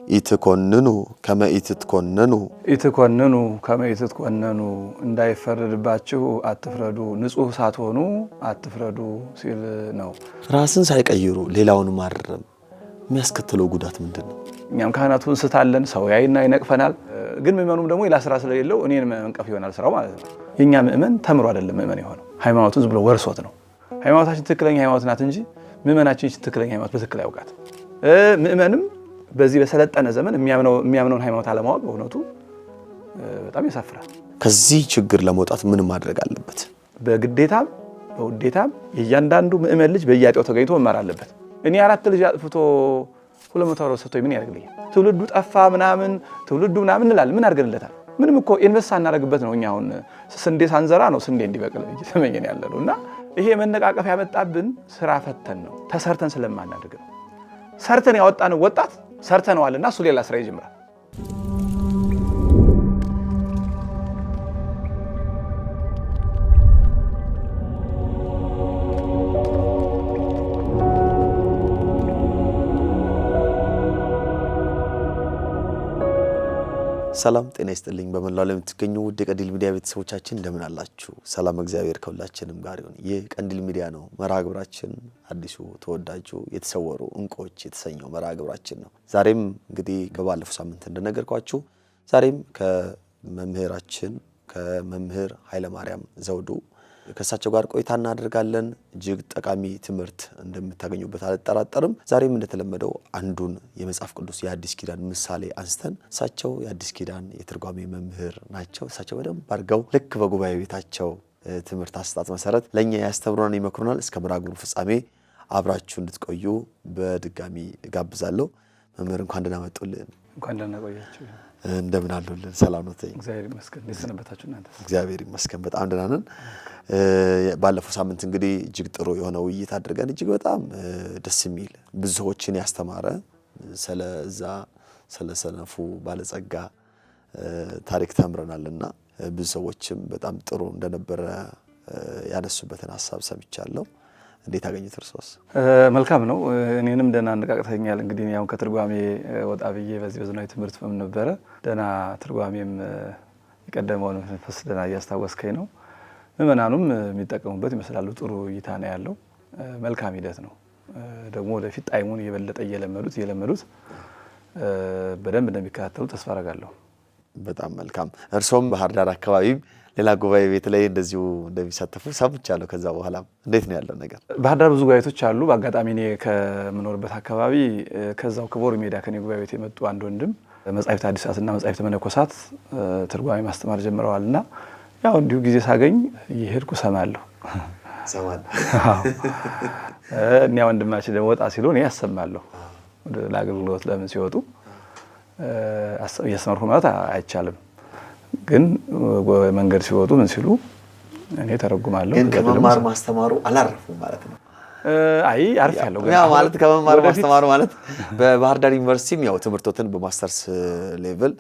ኢትኮንኑ ከመ ኢትትኮነኑ ኢትኮንኑ ከመ ኢትትኮነኑ እንዳይፈረድባችሁ አትፍረዱ ንጹህ ሳትሆኑ አትፍረዱ ሲል ነው። ራስን ሳይቀይሩ ሌላውን ማረም የሚያስከትለው ጉዳት ምንድነው? እኛም ካህናቱ እንስታለን፣ ሰው ያይና ይነቅፈናል። ግን ምእመኑም ደግሞ ሌላ ስራ ስለሌለው እኔን መንቀፍ ይሆናል ስራው ማለት ነው። የኛ ምእመን ተምሮ አይደለም ምእመን የሆነው ሃይማኖቱን ዝም ብሎ ወርሶት ነው። ሃይማኖታችን ትክክለኛ ሃይማኖት ናት እንጂ ምእመናችን ትክክለኛ ሃይማኖት በትክክል ያውቃት። ምእመንም በዚህ በሰለጠነ ዘመን የሚያምነውን ሃይማኖት አለማወቅ በእውነቱ በጣም ያሳፍራል። ከዚህ ችግር ለመውጣት ምን ማድረግ አለበት? በግዴታም በውዴታም የእያንዳንዱ ምእመን ልጅ በየአጤው ተገኝቶ መማር አለበት። እኔ 4 ልጅ አጥፍቶ 200 ወር ሰጥቶኝ ምን ያደርግልኛል? ትውልዱ ጠፋ ምናምን ትውልዱ ምናምን እንላለን። ምን አድርገንለታል? ምንም እኮ ኢንቨስት ሳናደርግበት ነው። እኛ አሁን ስንዴ ሳንዘራ ነው ስንዴ እንዲበቅል እየተመኘን ያለነው። እና ይሄ መነቃቀፍ ያመጣብን ስራ ፈተን ነው፣ ተሰርተን ስለማናደርግ ነው። ሰርተን ያወጣነው ወጣት ሰርተነዋልና እሱ ሌላ ስራ ይጀምራል። ሰላም ጤና ይስጥልኝ። በመላው ዓለም የምትገኙ ውድ የቀንዲል ሚዲያ ቤተሰቦቻችን እንደምን አላችሁ? ሰላም እግዚአብሔር ከሁላችንም ጋር ይሁን። ይህ ቀንዲል ሚዲያ ነው። መርሃ ግብራችን አዲሱ ተወዳጁ የተሰወሩ እንቁዎች የተሰኘው መርሃ ግብራችን ነው። ዛሬም እንግዲህ በባለፈው ሳምንት እንደነገርኳችሁ ዛሬም ከመምህራችን ከመምህር ኃይለማርያም ዘውዱ ከሳቸው ጋር ቆይታ እናደርጋለን። እጅግ ጠቃሚ ትምህርት እንደምታገኙበት አልጠራጠርም። ዛሬም እንደተለመደው አንዱን የመጽሐፍ ቅዱስ የአዲስ ኪዳን ምሳሌ አንስተን እሳቸው የአዲስ ኪዳን የትርጓሜ መምህር ናቸው። እሳቸው በደንብ አድርገው ልክ በጉባኤ ቤታቸው ትምህርት አሰጣጥ መሰረት ለኛ ያስተምሩናል፣ ይመክሩናል። እስከ መርሃ ግብሩ ፍጻሜ አብራችሁ እንድትቆዩ በድጋሚ ጋብዛለሁ። መምህር እንኳን ደህና መጡልን። እንኳን ደህና ቆያችሁ። እንደምን አሉልን? ሰላም ነው? እግዚአብሔር ይመስገን። እንደሰነበታችሁ እናንተ? እግዚአብሔር ይመስገን በጣም ደህና ነን። ባለፈው ሳምንት እንግዲህ እጅግ ጥሩ የሆነ ውይይት አድርገን እጅግ በጣም ደስ የሚል ብዙ ሰዎችን ያስተማረ ስለ ሰነፉ ባለጸጋ ታሪክ ተምረናልና ብዙ ሰዎችም በጣም ጥሩ እንደነበረ ያነሱበትን ሐሳብ ሰምቻለሁ። እንዴት አገኙት እርሶስ? መልካም ነው። እኔንም ደህና አነቃቅተኛል። እንግዲህ ያው ከትርጓሜ ወጣ ብዬ በዚህ በዘመናዊ ትምህርት ምን ነበረ ደህና ትርጓሜም የቀደመውን መንፈስ ደህና እያስታወስከኝ ነው። ምእመናኑም የሚጠቀሙበት ይመስላሉ። ጥሩ እይታ ነው ያለው። መልካም ሂደት ነው። ደግሞ ወደፊት ጣዕሙን እየበለጠ እየለመዱት በደንብ እንደሚከታተሉ ተስፋ አደርጋለሁ። በጣም መልካም። እርሶም ባህር ዳር አካባቢ ሌላ ጉባኤ ቤት ላይ እንደዚሁ እንደሚሳተፉ ሰምቻለሁ። ከዛ በኋላ እንዴት ነው ያለው ነገር? ባህር ዳር ብዙ ጉባኤ ቤቶች አሉ። በአጋጣሚ እኔ ከምኖርበት አካባቢ ከዛው ከቦሩ ሜዳ ከኔ ጉባኤ ቤት የመጡ አንድ ወንድም መጻሕፍተ ሐዲሳትና መጻሕፍተ መነኮሳት ትርጓሜ ማስተማር ጀምረዋልና ያው እንዲሁ ጊዜ ሳገኝ እየሄድኩ ሰማለሁ። እኛ ወንድማችን ደግሞ ወጣ ሲሉ እኔ ያሰማለሁ። ወደ ለአገልግሎት ለምን ሲወጡ እያስተማርኩ ማለት አይቻልም፣ ግን መንገድ ሲወጡ ምን ሲሉ እኔ ተረጉማለሁ። ግን ከመማር ማስተማሩ አላረፉም ማለት ነው? አይ አርፍ ያለው ያ ማለት ከመማር ማስተማሩ ማለት በባህር ዳር ዩኒቨርሲቲም ያው ትምህርቶትን በማስተርስ ሌቭል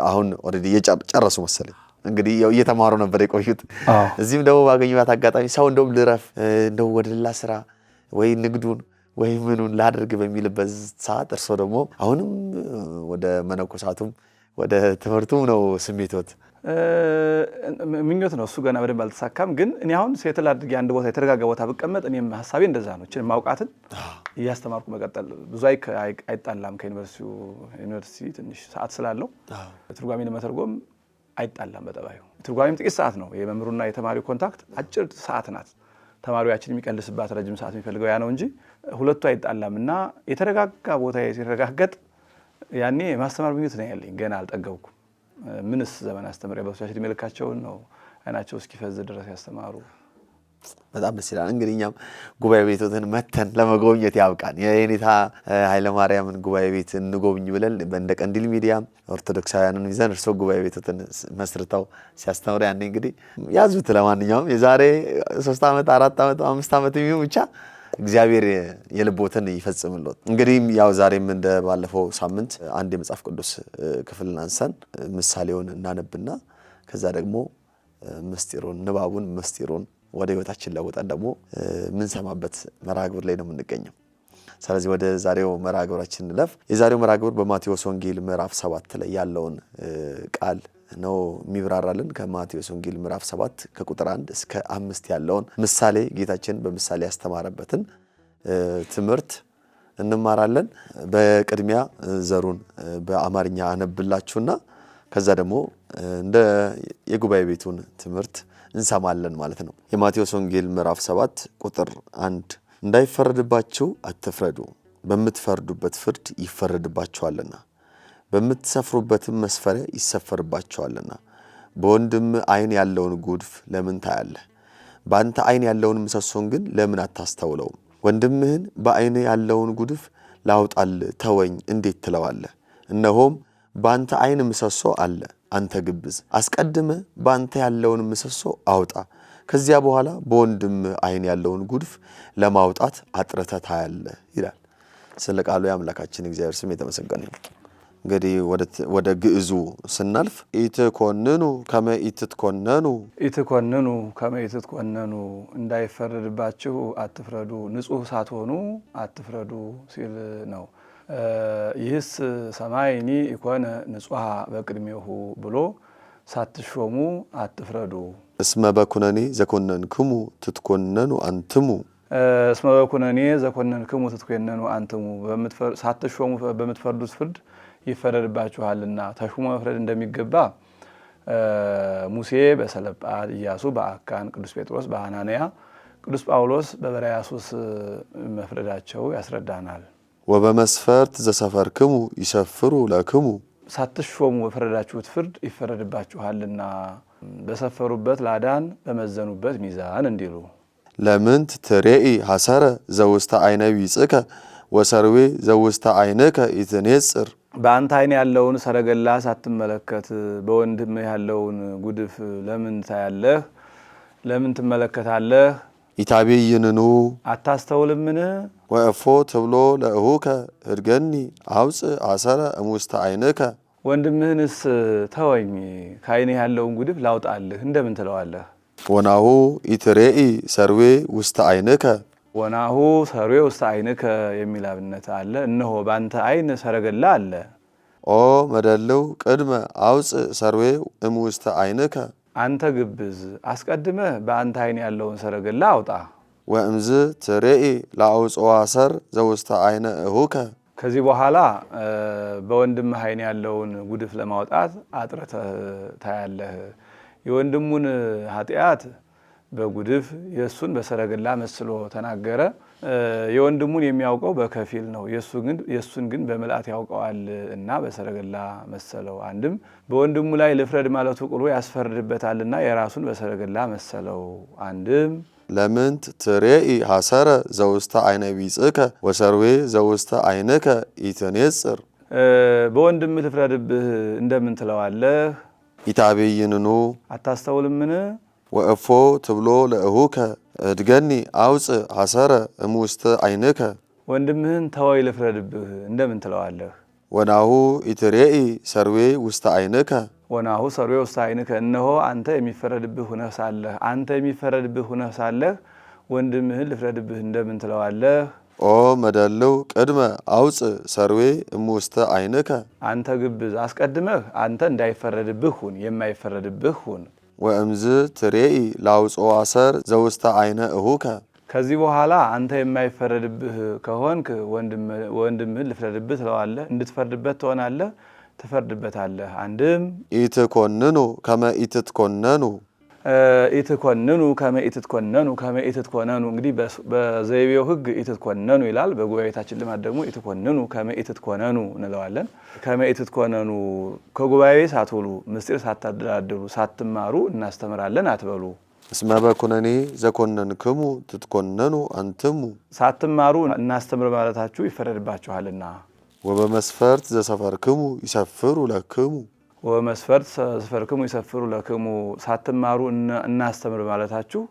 አሁን ኦሬዲ እየጨረሱ መሰለኝ። እንግዲህ ያው እየተማሩ ነበር የቆዩት። እዚህም ደግሞ ባገኙት አጋጣሚ ሰው እንደውም ልረፍ እንደው ወደ ሌላ ስራ ወይ ንግዱን ወይ ምኑን ላድርግ በሚልበት ሰዓት እርሶ ደግሞ አሁንም ወደ መነኮሳቱም ወደ ትምህርቱም ነው ስሜቶት? ምኞት ነው እሱ ገና በደንብ አልተሳካም። ግን እኔ አሁን ሴትል አድርጌ አንድ ቦታ የተረጋጋ ቦታ ብቀመጥ እኔም ሐሳቤ እንደዛ ነው። እቺን ማውቃትን እያስተማርኩ መቀጠል ብዙ አይጣላም። ከዩኒቨርሲቲ ትንሽ ሰዓት ስላለው ትርጓሜን መተርጎም አይጣላም በጠባዩ። ትርጓሜም ጥቂት ሰዓት ነው። የመምህሩና የተማሪው ኮንታክት አጭር ሰዓት ናት። ተማሪያችን የሚቀልስባት ረጅም ሰዓት የሚፈልገው ያ ነው እንጂ ሁለቱ አይጣላምና የተረጋጋ ቦታ ሲረጋገጥ ያኔ ማስተማር ምኞት ነው ያለኝ። ገና አልጠገብኩም። ምንስ ዘመን አስተምሬ በሶሻሊቲ መልካቸውን ነው አይናቸው እስኪፈዝ ድረስ ያስተማሩ። በጣም ደስ ይላል። እንግዲህ እኛም ጉባኤ ቤቶትን መተን ለመጎብኘት ያብቃን። የኔታ ኃይለማርያምን ጉባኤ ቤት እንጎብኝ ብለን እንደ ቀንዲል ሚዲያ ኦርቶዶክሳውያንን ይዘን እርሶ ጉባኤ ቤቶትን መስርተው ሲያስተምሩ ያኔ እንግዲህ ያዙት። ለማንኛውም የዛሬ 3 ዓመት 4 ዓመት 5 ዓመት የሚሆን ብቻ እግዚአብሔር የልቦትን ይፈጽምልዎት። እንግዲህ ያው ዛሬም እንደ ባለፈው ሳምንት አንድ የመጽሐፍ ቅዱስ ክፍልን አንሰን ምሳሌውን እናነብና ከዛ ደግሞ ንባቡን ምስጢሩን ወደ ህይወታችን ለውጠን ደግሞ ምን ሰማበት መርሃ ግብር ላይ ነው የምንገኘው። ስለዚህ ወደ ዛሬው መርሃ ግብራችን እንለፍ። የዛሬው መርሃ ግብር በማቴዎስ ወንጌል ምዕራፍ 7 ላይ ያለውን ቃል ነው የሚብራራልን። ከማቴዎስ ወንጌል ምዕራፍ 7 ከቁጥር 1 እስከ 5 ያለውን ምሳሌ ጌታችን በምሳሌ ያስተማረበትን ትምህርት እንማራለን። በቅድሚያ ዘሩን በአማርኛ አነብላችሁና ከዛ ደግሞ እንደ የጉባኤ ቤቱን ትምህርት እንሰማለን ማለት ነው። የማቴዎስ ወንጌል ምዕራፍ 7 ቁጥር 1 እንዳይፈረድባችሁ አትፍረዱ፣ በምትፈርዱበት ፍርድ ይፈረድባችኋልና፣ በምትሰፍሩበትም መስፈሪያ ይሰፈርባችኋልና። በወንድም ዓይን ያለውን ጉድፍ ለምን ታያለህ? በአንተ ዓይን ያለውን ምሰሶን ግን ለምን አታስተውለውም? ወንድምህን በዓይን ያለውን ጉድፍ ላውጣል ተወኝ እንዴት ትለዋለህ? እነሆም በአንተ ዓይን ምሰሶ አለ። አንተ ግብዝ፣ አስቀድመ በአንተ ያለውን ምሰሶ አውጣ፣ ከዚያ በኋላ በወንድም ዓይን ያለውን ጉድፍ ለማውጣት አጥርተህ ታያለህ ይላል። ስለ ቃሉ የአምላካችን እግዚአብሔር ስም የተመሰገነ ይሁን። እንግዲህ ወደ ግዕዙ ስናልፍ ኢትኮንኑ ከመ ኢትትኮነኑ፣ ኢትኮንኑ ከመ ኢትትኮነኑ፣ እንዳይፈረድባችሁ አትፍረዱ፣ ንጹሕ ሳትሆኑ አትፍረዱ ሲል ነው። ይህስ ሰማይኒ ኢኮነ ንጹሐ በቅድሜሁ ብሎ ሳትሾሙ አትፍረዱ። እስመ በኩነኔ ዘኮነንክሙ ትትኮነኑ አንትሙ፣ እስመ በኩነኔ ዘኮነንክሙ ትትኮነኑ አንትሙ፣ ሳትሾሙ በምትፈርዱት ፍርድ ይፈረድባችኋልና። ተሹሞ መፍረድ እንደሚገባ ሙሴ በሰለጳድ፣ ኢያሱ በአካን፣ ቅዱስ ጴጥሮስ በሐናንያ፣ ቅዱስ ጳውሎስ በበርያሱስ መፍረዳቸው ያስረዳናል። ወበመስፈርት ዘሰፈርክሙ ይሰፍሩ ለክሙ፣ ሳትሾሙ በፈረዳችሁት ፍርድ ይፈረድባችኋልና፣ በሰፈሩበት ላዳን በመዘኑበት ሚዛን እንዲሉ። ለምንት ትሬኢ ሐሰረ ዘውስተ ዓይነ ቢጽከ ወሰርዌ ዘውስተ ዓይንከ ኢትኔጽር፣ በአንተ ዓይን ያለውን ሰረገላ ሳትመለከት በወንድምህ ያለውን ጉድፍ ለምን ታያለህ? ለምን ትመለከታለህ? ኢታቤይንኑ አታስተውልምን? ወእፎ ትብሎ ለእሁከ እድገኒ አውፅእ አሰረ እሙስተ ዓይንከ፣ ወንድምህንስ ተወኝ ከዓይንህ ያለውን ጉድፍ ላውጣልህ እንደምን ትለዋለህ? ወናሁ ኢትሬኢ ሰርዌ ውስተ ዓይንከ፣ ወናሁ ሰርዌ ውስተ ዓይንከ የሚል አብነት አለ። እነሆ በአንተ ዓይን ሰረገላ አለ። ኦ መደልው ቅድመ አውፅእ ሰርዌ እሙስተ ዓይንከ፣ አንተ ግብዝ አስቀድመህ በአንተ ዓይን ያለውን ሰረገላ አውጣ። ወእምዝ ትሬኢ ለአውፅዋ ሰር ዘውስተ ዓይነ እሁከ፣ ከዚህ በኋላ በወንድምህ ዓይን ያለውን ጉድፍ ለማውጣት አጥርተህ ታያለህ። የወንድሙን ኃጢአት በጉድፍ የእሱን በሰረገላ መስሎ ተናገረ። የወንድሙን የሚያውቀው በከፊል ነው፣ የእሱን ግን በምልአት ያውቀዋል እና በሰረገላ መሰለው። አንድም በወንድሙ ላይ ልፍረድ ማለቱ ቅሎ ያስፈርድበታልና የራሱን በሰረገላ መሰለው። አንድም ለምንት ትሬኢ ሐሰረ ዘውስተ ዓይነ ቢጽከ ወሰርዌ ዘውስተ ዓይንከ ኢትኔጽር፣ በወንድም ልፍረድብህ እንደምን ትለዋለህ? ኢታቤይንኑ አታስተውልምን? ወእፎ ትብሎ ለእሁከ እድገኒ አውፅእ ሐሰረ እሙስተ ዓይንከ፣ ወንድምህን ተወይ ልፍረድብህ እንደምን ትለዋለህ? ወናሁ ኢትሬኢ ሰርዌ ውስተ ዓይንከ፣ ወናሁ ሰርዌ ውስተ ዓይንከ፣ እነሆ አንተ የሚፈረድብህ ሁነህ ሳለህ ወንድምህን ልፍረድብህ እንደምን ትለዋለህ? ኦ መደልው ቅድመ አውፅእ ሰርዌ እሙስተ ዓይንከ፣ አንተ ግብዝ አስቀድመህ አንተ እንዳይፈረድብህ ሁን፣ የማይፈረድብህ ሁን። ወእምዝ ትሬኢ ለአውፅዋ ሰር ዘውስተ ዓይነ እሁከ፣ ከዚህ በኋላ አንተ የማይፈረድብህ ከሆንክ ወንድምህን ልፍረድብህ ትለዋለህ፣ እንድትፈርድበት ትሆናለህ፣ ትፈርድበታለህ። አንድም ኢትኮንኑ ከመ ኢትትኮነኑ፣ ኢትኮንኑ ከመ ኢትትኮነኑ፣ ከመ ኢትትኮነኑ። እንግዲህ በዘይቤው ሕግ ኢትትኮነኑ ይላል። በጉባኤታችን ልማድ ደግሞ ኢትኮንኑ ከመ ኢትትኮነኑ እንለዋለን። ከመ ኢትትኮነኑ ከጉባኤ ሳትውሉ ምስጢር ሳታደላድሉ ሳትማሩ እናስተምራለን አትበሉ። እስመ በኩነኔ ዘኮነንክሙ ትትኮነኑ አንትሙ፣ ሳትማሩ እናስተምር ማለታችሁ ይፈረድባችኋልና። ወበመስፈርት ዘሰፈርክሙ ይሰፍሩ ለክሙ፣ ወመስፈርት ዘሰፈርክሙ ይሰፍሩ ለክሙ፣ ሳትማሩ እናስተምር ማለታችሁ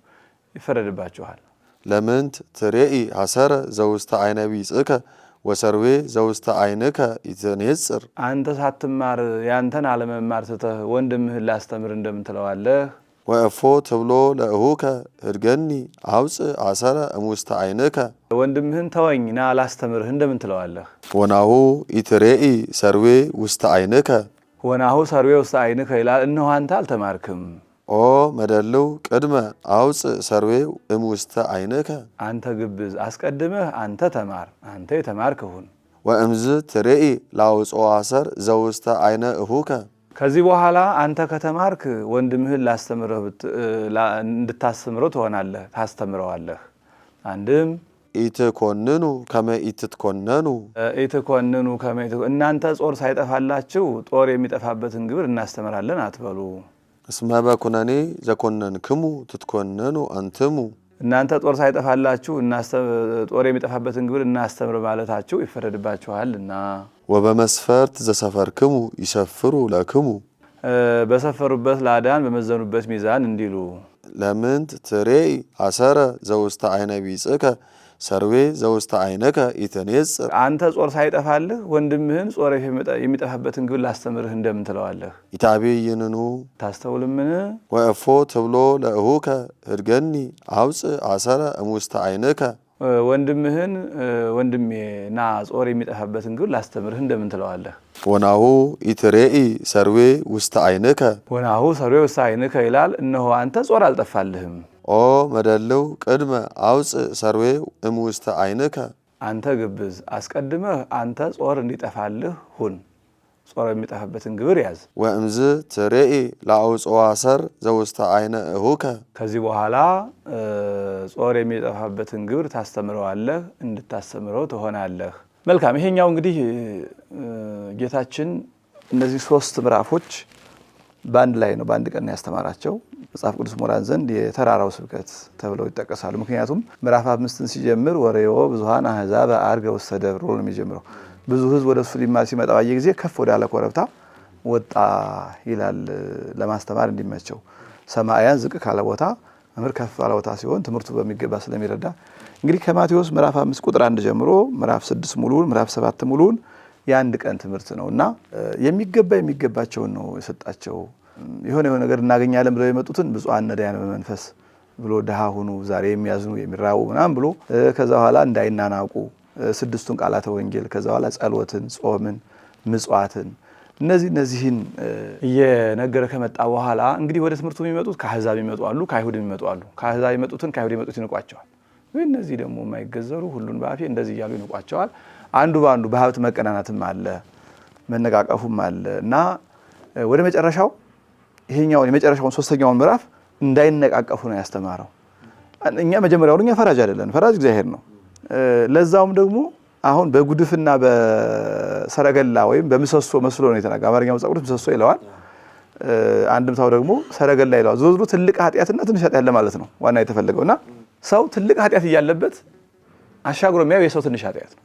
ይፈረድባችኋል። ለምንት ትሬኢ ሐሰረ ዘውስተ ዓይነ ቢጽከ ወሰርዌ ዘውስተ ዓይንከ ኢትኔጽር፣ አንተ ሳትማር ያንተን አለመማር ትተህ ወንድምህን ላስተምር እንደምን ትለዋለህ? ወእፎ ተብሎ ለእሁከ ህድገኒ አውፅ አሰረ እሙስተ አይንከ ወንድምህን ተወኝ ና አላስተምርህ እንደምን ትለዋለህ? ወናሁ ኢትሬኢ ሰርዌ ውስተ አይንከ ወናሁ ሰርዌ ውስተ አይንከ ይላል። እነሆ አንተ አልተማርክም። ኦ መደልው ቅድመ አውፅ ሰርዌ እሙስተ አይንከ አንተ ግብዝ አስቀድመህ አንተ ተማር፣ አንተ የተማርክ ሁን። ወእምዝ ትሬኢ ላውፅኦ አሰር ዘውስተ አይነ እሁከ ከዚህ በኋላ አንተ ከተማርክ ወንድምህን እንድታስተምረው ትሆናለህ፣ ታስተምረዋለህ። አንድም ኢትኮንኑ ከመ ኢትትኮነኑ ኢትኮንኑ ከመ እናንተ ጾር ሳይጠፋላችሁ ጦር የሚጠፋበትን ግብር እናስተምራለን አትበሉ። እስመ በኩነኔ ዘኮነንክሙ ትትኮነኑ አንትሙ እናንተ ጦር ሳይጠፋላችሁ ጦር የሚጠፋበትን ግብር እናስተምር ማለታችሁ ይፈረድባችኋልና። ወበመስፈርት ዘሰፈርክሙ ይሰፍሩ ለክሙ በሰፈሩበት ላዳን በመዘኑበት ሚዛን እንዲሉ። ለምንት ትሬኢ አሰረ ዘውስተ አይነ ቢጽከ ሰርዌ ዘውስተ አይነከ ኢትኔጽር አንተ ጾር ሳይጠፋልህ ወንድምህን ጾር የሚጠፋበትን ግብር ላስተምርህ እንደምን ትለዋለህ? ኢታቤይንኑ ታስተውልምን? ወእፎ ተብሎ ለእሁከ ህድገኒ አውፅ አሰረ እሙስተ አይንከ ወንድምህን ወንድሜ ና ጾር የሚጠፋበትን ግብር ላስተምርህ እንደምን ትለዋለህ? ወናሁ ኢትሬኢ ሰርዌ ውስተ አይንከ ወናሁ ሰርዌ ውስተ አይንከ ይላል። እነሆ አንተ ጾር አልጠፋልህም። ኦ መደልው ቅድመ አውፅ ሰርዌ እሙስተ አይንከ አንተ ግብዝ አስቀድመህ አንተ ጾር እንዲጠፋልህ ሁን፣ ጾር የሚጠፋበትን ግብር ያዝ። ወእምዝ ትሬኢ ላውፅኦ አሰር ዘውስተ አይነ እሁከ ከዚህ በኋላ ጾር የሚጠፋበትን ግብር ታስተምረዋለህ፣ እንድታስተምረው ትሆናለህ። መልካም። ይሄኛው እንግዲህ ጌታችን እነዚህ 3 ምዕራፎች በአንድ ላይ ነው፣ በአንድ ቀን ያስተማራቸው። መጽሐፍ ቅዱስ ምሁራን ዘንድ የተራራው ስብከት ተብለው ይጠቀሳሉ። ምክንያቱም ምዕራፍ 5ን ሲጀምር ወሬዎ ብዙኃን አሕዛብ ዐርገ ውስተ ደብር ነው የሚጀምረው። ብዙ ሕዝብ ወደ እሱ ሊማር ሲመጣ ባየ ጊዜ ከፍ ወዳለ ኮረብታ ወጣ ይላል፣ ለማስተማር እንዲመቸው። ሰማዕያን ዝቅ ካለ ቦታ፣ መምህር ከፍ ካለ ቦታ ሲሆን ትምህርቱ በሚገባ ስለሚረዳ እንግዲህ ከማቴዎስ ምዕራፍ 5 ቁጥር 1 ጀምሮ ምዕራፍ 6 ሙሉን፣ ምዕራፍ 7 ሙሉን የአንድ ቀን ትምህርት ነው እና የሚገባቸውን ነው የሰጣቸው። የሆነ ነገር እናገኛለን ብለው የመጡትን ብፁዓን ነዳያን በመንፈስ ብሎ ድሃ ሁኑ፣ ዛሬ የሚያዝኑ የሚራቡ ምናምን ብሎ ከዛ በኋላ እንዳይናናቁ 6ቱን ቃላተ ወንጌል፣ ከዛ በኋላ ጸሎትን፣ ጾምን፣ ምጽዋትን እነዚህን እየነገረ ከመጣ በኋላ እንግዲህ ወደ ትምህርቱ የሚመጡት ከአሕዛብ የሚመጡ አሉ፣ ከአይሁድ የሚመጡ አሉ። ከአሕዛብ የሚመጡትን ከአይሁድ የሚመጡት ይንቋቸዋል። ወይ እነዚህ ደግሞ የማይገዘሩ ሁሉን በአፌ እንደዚህ እያሉ ይንቋቸዋል። አንዱ በአንዱ በሀብት መቀናናትም አለ፣ መነቃቀፉም አለ እና ወደ መጨረሻው ይሄኛውን የመጨረሻውን 3ኛውን ምዕራፍ እንዳይነቃቀፉ ነው ያስተማረው። እኛ መጀመሪያው ፈራጅ አይደለን፣ ፈራጅ እግዚአብሔር ነው። ለዛውም ደግሞ አሁን በጉድፍና በሰረገላ ወይም በምሰሶ መስሎ ነው የተናገረው። አማርኛው መጽሐፍ ቅዱስ ምሰሶ ይለዋል፣ አንድምታው ደግሞ ሰረገላ ይለዋል። ዞሮ ትልቅ ኃጢአትና ትንሽ ኃጢአት ለማለት ነው ዋና የተፈለገውና ሰው ትልቅ ኃጢአት እያለበት አሻግሮ የሚያየው የሰው ትንሽ ኃጢአት ነው።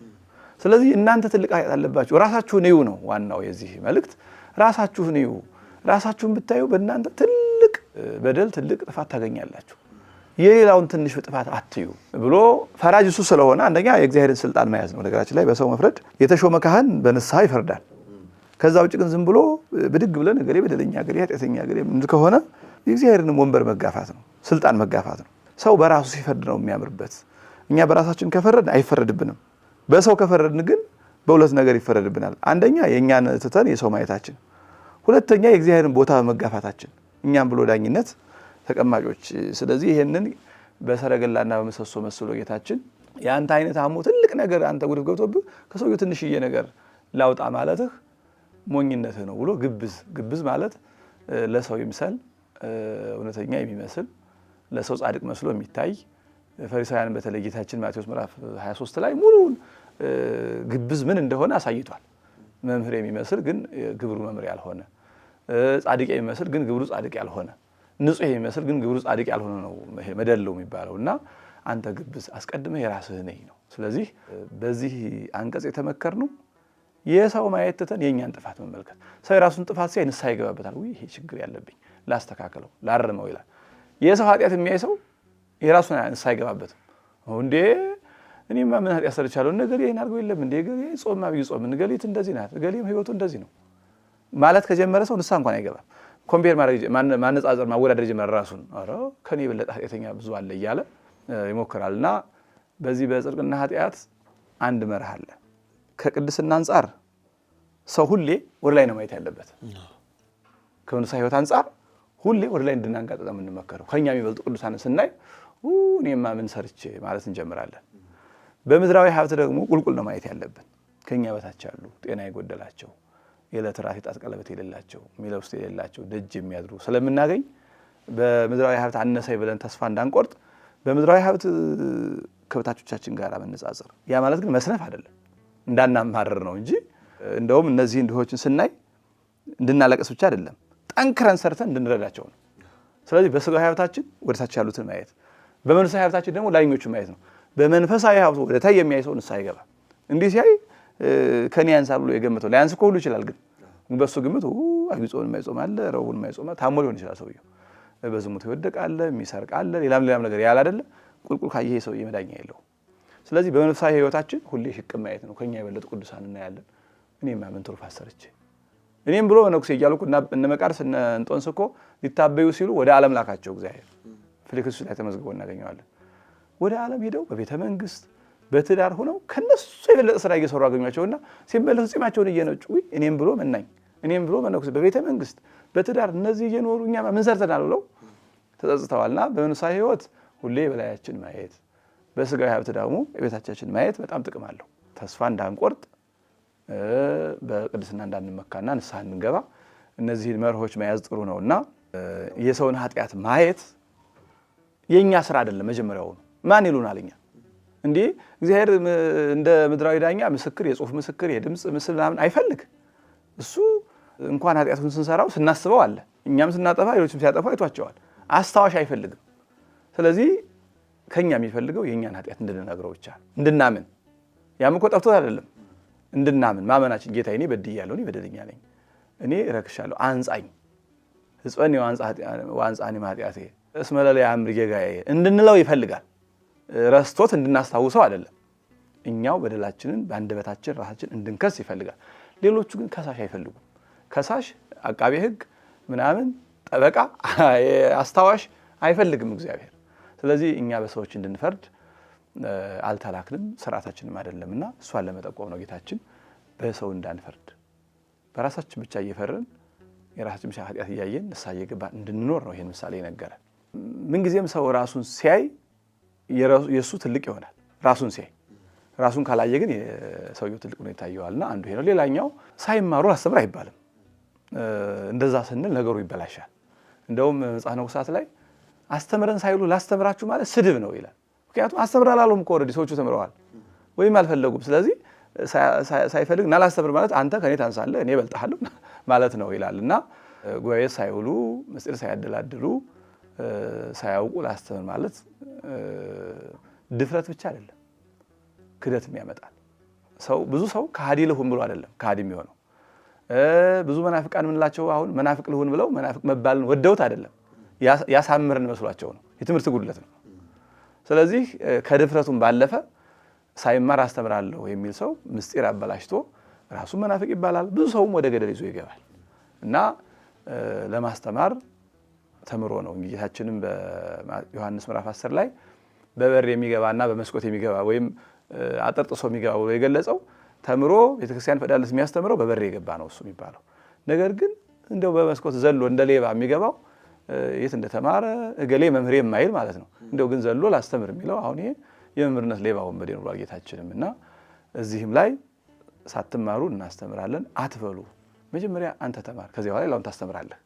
ስለዚህ እናንተ ትልቅ ኃጢአት አለባችሁ፣ ራሳችሁን እዩ ነው ዋናው የዚህ መልእክት። ራሳችሁን እዩ፣ ራሳችሁን ብታዩ በእናንተ ትልቅ በደል ትልቅ ጥፋት ታገኛላችሁ፣ የሌላውን ትንሽ ጥፋት አትዩ ብሎ ፈራጅ እሱ ስለሆነ አንደኛ የእግዚአብሔርን ስልጣን መያዝ ነው። ነገራችን ላይ በሰው መፍረድ የተሾመ ካህን በንስሐ ይፈርዳል። ከዛ ውጭ ግን ዝም ብሎ ብድግ ብለን እገሌ በደለኛ እገሌ ኃጢአተኛ እገሌ ምን ከሆነ የእግዚአብሔርን ወንበር መጋፋት ነው፣ ስልጣን መጋፋት ነው። ሰው በራሱ ሲፈርድ ነው የሚያምርበት። እኛ በራሳችን ከፈረድን አይፈረድብንም። በሰው ከፈረድን ግን በሁለት ነገር ይፈረድብናል። አንደኛ የእኛን ትተን የሰው ማየታችን፣ ሁለተኛ የእግዚአብሔርን ቦታ መጋፋታችን፣ እኛም ብሎ ዳኝነት ተቀማጮች። ስለዚህ ይሄንን በሰረገላና በመሰሶ መስሎ ጌታችን የአንተ አይነት አሞ ትልቅ ነገር አንተ ጉድፍ ገብቶብህ ከሰውየው ትንሽዬ ነገር ላውጣ ማለትህ ሞኝነትህ ነው ብሎ ግብዝ ማለት ለሰው ይምሰል እውነተኛ የሚመስል ለሰው ጻድቅ መስሎ የሚታይ ፈሪሳውያን በተለይ ጌታችን ማቴዎስ ምዕራፍ 23 ላይ ሙሉውን ግብዝ ምን እንደሆነ አሳይቷል። መምህር የሚመስል ግን ግብሩ መምህር ያልሆነ፣ ጻድቅ የሚመስል ግን ግብሩ ጻድቅ ያልሆነ፣ ንጹህ የሚመስል ግን ግብሩ ጻድቅ ያልሆነ ነው ይሄ መደለው የሚባለው እና አንተ ግብዝ አስቀድመህ የራስህ ነህ ነው። ስለዚህ በዚህ አንቀጽ የተመከርነው የሰው ማየት ትተን የእኛን ጥፋት መመልከት። ሰው የራሱን ጥፋት ሲያይ ንስሐ ይገባበታል። ይሄ ችግር ያለብኝ ላስተካከለው፣ ላርመው ይላል። የሰው ኃጢአት የሚያይ ሰው የራሱን ንስሐ አይገባበትም። እንዴ እኔማ ምን ኃጢአት ሰርቻለሁ? እነገሌ ይሄን አድርገው የለም እንዴ ገሌ ጾም አብይ ጾም፣ እገሊት እንደዚህ ናት፣ እገሌም ህይወቱ እንደዚህ ነው ማለት ከጀመረ ሰው ንስሐ እንኳን አይገባም። ኮምፔር ማነጻጸር ማወዳደር ጀመረ ራሱን። ኧረ ከኔ የበለጠ ኃጢአተኛ ብዙ አለ እያለ ይሞክራልና በዚህ በጽድቅና ኃጢአት አንድ መርህ አለ። ከቅድስና አንጻር ሰው ሁሌ ወደ ላይ ነው ማየት ያለበት። ከመንፈሳዊ ሕይወት አንጻር ሁሌ ወደ ላይ እንድናንጋጠጥ የምንመከረው። ከኛ የሚበልጡ ቅዱሳንን ስናይ እኔማ ምን ሰርቼ ማለት እንጀምራለን። በምድራዊ ሀብት ደግሞ ቁልቁል ነው ማየት ያለብን። ከኛ በታች ያሉ ጤና የጎደላቸው የዕለት ራት የጣት ቀለበት የሌላቸው የሚለብሱት የሌላቸው ደጅ የሚያድሩ ስለምናገኝ በምድራዊ ሀብት አነሰኝ ብለን ተስፋ እንዳንቆርጥ በምድራዊ ሀብት ከበታቾቻችን ጋር መነጻጸር። ያ ማለት ግን መስነፍ አይደለም፣ እንዳናማረር ነው እንጂ እንደውም እነዚህ ድሆችን ስናይ እንድናለቅስ ብቻ አይደለም፣ ጠንክረን ሰርተን እንድንረዳቸው ነው። ስለዚህ በስጋዊ ሀብታችን ወደታች ያሉትን ማየት፣ በመንፈሳዊ ሀብታችን ደግሞ ላይኞቹን ማየት ነው። በመንፈሳዊ ሀብቱ ወደታይ የሚያይ ሰው ንስሐ ይገባል። እንዲህ ሲያይ ከኔ ያንሳል ብሎ የገመተው ላያንስ እኮ ሁሉ ይችላል። ግን በሱ ግምት አብይ ጾምን የማይጾም አለ፣ ረቡዕን የማይጾም ታሞ ሊሆን ይችላል። ሰውየው በዝሙት ይወደቃል፣ የሚሰርቅ አለ፣ ሌላም ነገር ያለ አይደለ። ቁልቁል ካየህ ሰውዬ መዳኛ የለው። ስለዚህ በመንፈሳዊ ህይወታችን ሁሌ ሽቅም ማየት ነው። ከኛ የበለጡ ቅዱሳን እናያለን። እኔማ ምን ትሩፋት ሰርቼ እኔም ብሎ መነኩሴ እያልኩ እነ መቃርስ እነ እንጦንስ እኮ ሊታበዩ ሲሉ ወደ ዓለም ላካቸው እግዚአብሔር። ፊልክስዩስ ላይ ተመዝግቦ እናገኘዋለን። ወደ ዓለም ሄደው በቤተ መንግስት በትዳር ሆነው ከነሱ የበለጠ ስራ እየሰሩ አገኟቸውና ሲመለሱ ጺማቸውን እየነጩ እኔም ብሎ መናኝ፣ እኔም ብሎ መነኩሴ በቤተ መንግስት በትዳር እነዚህ እየኖሩ እኛ ምን ሰርተናል ብለው ተጸጽተዋልና በመንፈሳዊ ህይወት ሁሌ በላያችን ማየት፣ በስጋዊ ሀብት ደግሞ የቤታችን ማየት በጣም ጥቅም አለው። ተስፋ እንዳንቆርጥ በቅድስና እንዳንመካና ንስሐ እንድንገባ እነዚህን መርሆች መያዝ ጥሩ ነውና የሰውን ኃጢአት ማየት የኛ ስራ አይደለም። መጀመሪያው ማን ይሉናል እኛ እንዴ? እግዚአብሔር እንደ ምድራዊ ዳኛ ምስክር፣ የጽሁፍ ምስክር፣ የድምጽ ምስል ምናምን አይፈልግ። እሱ እንኳን ኃጢአቱን ስንሰራው ስናስበው አለ። እኛም ስናጠፋ ሌሎችም ሲያጠፋ አይቷቸዋል። አስታዋሽ አይፈልግም። ስለዚህ ከኛ የሚፈልገው የኛን ኃጢአት እንድንነግረው ብቻ እንድናምን። ያም እኮ ጠፍቶት አይደለም፣ እንድናምን ማመናችን። ጌታዬ እኔ በድያለሁ፣ እኔ በደለኛ ነኝ፣ እኔ እረክሻለሁ፣ አንጻኝ፣ ሕጽበኒ ወአንጻኒ እምኃጢአቴ እስመ ለለ ያእምር ጌጋዬ እንድንለው ይፈልጋል። ረስቶት እንድናስታውሰው አይደለም። እኛው በደላችንን በአንደበታችን ራሳችን እንድንከስ ይፈልጋል። ሌሎቹ ግን ከሳሽ አይፈልጉም። ከሳሽ አቃቤ ሕግ ምናምን ጠበቃ አስታዋሽ አይፈልግም እግዚአብሔር። ስለዚህ እኛ በሰዎች እንድንፈርድ አልተላክንም፣ ስርዓታችንም አይደለምና እሷን ለመጠቆም ነው ጌታችን በሰው እንዳንፈርድ በራሳችን ብቻ እየፈረን የራሳችን ብቻ ኃጢአት እያየን ንስሐ እየገባን እንድንኖር ነው ይሄን ምሳሌ ይነገራል። ምንጊዜም ሰው ራሱን ሲያይ የእሱ ትልቅ ይሆናል። ራሱን ሲያይ፣ ራሱን ካላየ ግን የሰውየው ትልቅ ነው ይታየዋልና አንዱ ይሄ ነው። ሌላኛው ሳይማሩ አስተምር አይባልም። እንደዛ ስንል ነገሩ ይበላሻል። እንደውም መጽሐፈ ነገሥታት ላይ አስተምረን ሳይሉ ላስተምራችሁ ማለት ስድብ ነው ይላል። ምክንያቱም አስተምር አላሉም እኮ ኦልሬዲ ሰዎቹ ተምረዋል ወይም አልፈለጉም። ስለዚህ ሳይፈልግ እና ላስተምር ማለት አንተ ከኔ ታንሳለህ እኔ እበልጥሃለሁ ማለት ነው ይላል እና ጉባኤ ሳይውሉ ምስጢር ሳያደላድሉ ሳያውቁ ላስተምር ማለት ድፍረት ብቻ አይደለም፣ ክደትም ያመጣል። ብዙ ሰው ከሃዲ ልሁን ብሎ አይደለም ከሃዲ የሚሆነው። ብዙ መናፍቃን የምንላቸው አሁን መናፍቅ ልሁን ብለው መናፍቅ መባልን ወደውት አይደለም፣ ያሳምርን መስሏቸው ነው። የትምህርት ጉድለት ነው። ስለዚህ ከድፍረቱም ባለፈ ሳይማር አስተምራለሁ የሚል ሰው ምስጢር አበላሽቶ ራሱ መናፍቅ ይባላል። ብዙ ሰውም ወደ ገደል ይዞ ይገባል እና ለማስተማር ተምሮ ነው። ጌታችንም በዮሐንስ ምዕራፍ 10 ላይ በበር የሚገባና በመስኮት የሚገባ ወይም አጠርጥሶ የሚገባ ብሎ የገለጸው ተምሮ ቤተክርስቲያን ፈዳለት የሚያስተምረው በበር የገባ ነው እሱ የሚባለው። ነገር ግን እንደው በመስኮት ዘሎ እንደ ሌባ የሚገባው የት እንደተማረ እገሌ መምህሬ የማይል ማለት ነው። እንደው ግን ዘሎ ላስተምር የሚለው አሁን ይሄ የመምህርነት ሌባ ወንበዴ ነው ብሏል ጌታችንም። እና እዚህም ላይ ሳትማሩ እናስተምራለን አትበሉ፣ መጀመሪያ አንተ ተማር፣ ከዚያ በኋላ ሌላውን ታስተምራለህ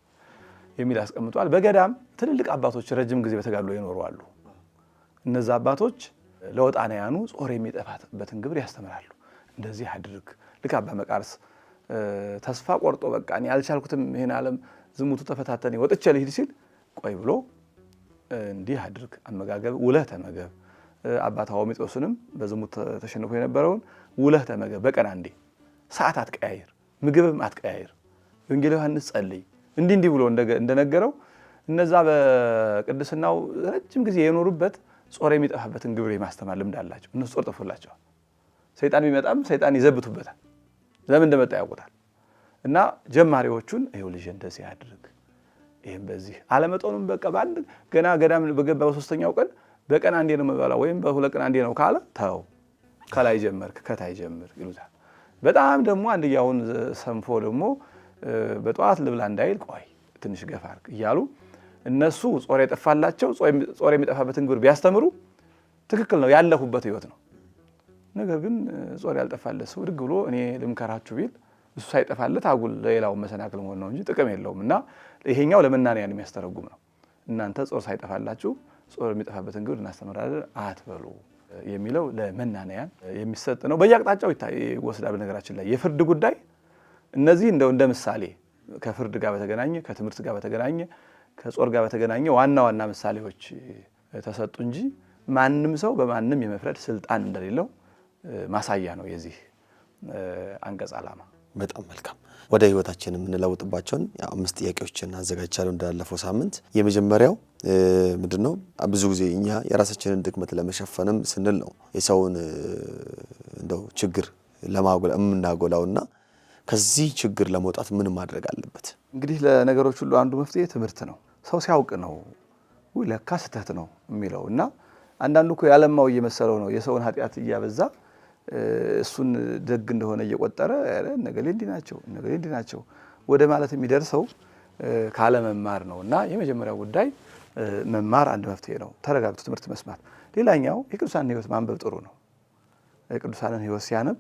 የሚል አስቀምጧል። በገዳም ትልልቅ አባቶች ረጅም ጊዜ በተጋድሎ ይኖሩ አሉ። እነዛ አባቶች ለወጣንያኑ ጾር የሚጠፋበትን ግብር ያስተምራሉ። እንደዚህ አድርግ። ልክ አባ መቃርስ ተስፋ ቆርጦ በቃ እኔ አልቻልኩትም ይሄን ዓለም ዝሙቱ ተፈታተኔ ወጥቼ ልሂድ ሲል ቆይ ብሎ እንዲህ አድርግ፣ አመጋገብ ውለህ ተመገብ። አባት አውሚጦስንም በዝሙት ተሸንፎ የነበረውን ውለህ ተመገብ፣ በቀን አንዴ፣ ሰዓት አትቀያይር፣ ምግብም አትቀያይር፣ ወንጌል ዮሐንስ ጸልይ፣ እንዲህ ብሎ እንደነገረው እነዛ በቅድስናው ረጅም ጊዜ የኖሩበት ጾር የሚጠፋበትን ግብር የማስተማር ልምድ አላቸው። እነሱ ጾር ጠፍቶላቸዋል። ሰይጣን ቢመጣም ሰይጣን ይዘብቱበታል፣ ለምን እንደመጣ ያውቁታል። እና ጀማሪዎቹን ይኸው ልጅ እንደዚህ አድርግ፣ ይሄን በዚህ አለመጠኑም በቃ ባንድ ገና ገዳም በገባ በ3ኛው ቀን በቀን አንዴ ነው መበላ ወይም በ2 ቀን አንዴ ነው ካለ ተው ከላይ ጀመርክ ከታይ ጀምር ይሉታል። በጣም ደግሞ አንድያውን ሰንፎ ደግሞ በጧት ልብላ እንዳይል ቆይ ትንሽ ገፋ አድርግ እያሉ እነሱ ጾር የጠፋላቸው ጾር የሚጠፋበትን ግብር ቢያስተምሩ ትክክል ነው ያለፉበት ህይወት ነው። ነገር ግን ጾር ያልጠፋለት ሰው ድግ ብሎ እኔ ልምከራችሁ ቢል እሱ ሳይጠፋለት አጉል ለሌላው መሰናክል መሆን ነው እንጂ ጥቅም የለውም። እና ይሄኛው ለመናንያን የሚያስተረጉም ነው። እናንተ ጾር ሳይጠፋላችሁ ጾር የሚጠፋበትን ግብር እናስተምራለን አትበሉ የሚለው ለመናንያን የሚሰጥ ነው። በየአቅጣጫው ይወስዳል። በነገራችን ላይ የፍርድ ጉዳይ እነዚህ እንደ ምሳሌ ከፍርድ ጋር በተገናኘ ከትምህርት ጋር በተገናኘ ከጾር ጋር በተገናኘ ዋና ዋና ምሳሌዎች ተሰጡ እንጂ ማንም ሰው በማንም የመፍረድ ስልጣን እንደሌለው ማሳያ ነው የዚህ አንቀጽ ዓላማ። በጣም መልካም። ወደ ህይወታችን የምንለውጥባቸውን 5 ጥያቄዎችን አዘጋጅቻለሁ እንዳለፈው ሳምንት። የመጀመሪያው ምንድነው? ብዙ ጊዜ እኛ የራሳችንን ድክመት ለመሸፈንም ስንል ነው የሰውን እንደው ችግር ለማጎላ የምናጎላውና ከዚህ ችግር ለመውጣት ምን ማድረግ አለበት? እንግዲህ ለነገሮች ሁሉ አንዱ መፍትሄ ትምህርት ነው። ሰው ሲያውቅ ነው ለካ ስህተት ነው የሚለው እና አንዳንዱ እኮ ያለማው እየመሰለው ነው የሰውን ኃጢአት እያበዛ እሱን ደግ እንደሆነ እየቆጠረ ነገሌ እንዲህ ናቸው ወደ ማለት የሚደርሰው ካለመማር ነው። እና የመጀመሪያው ጉዳይ መማር አንድ መፍትሄ ነው፣ ተረጋግቶ ትምህርት መስማት። ሌላኛው የቅዱሳንን ህይወት ማንበብ ጥሩ ነው። የቅዱሳንን ህይወት ሲያነብ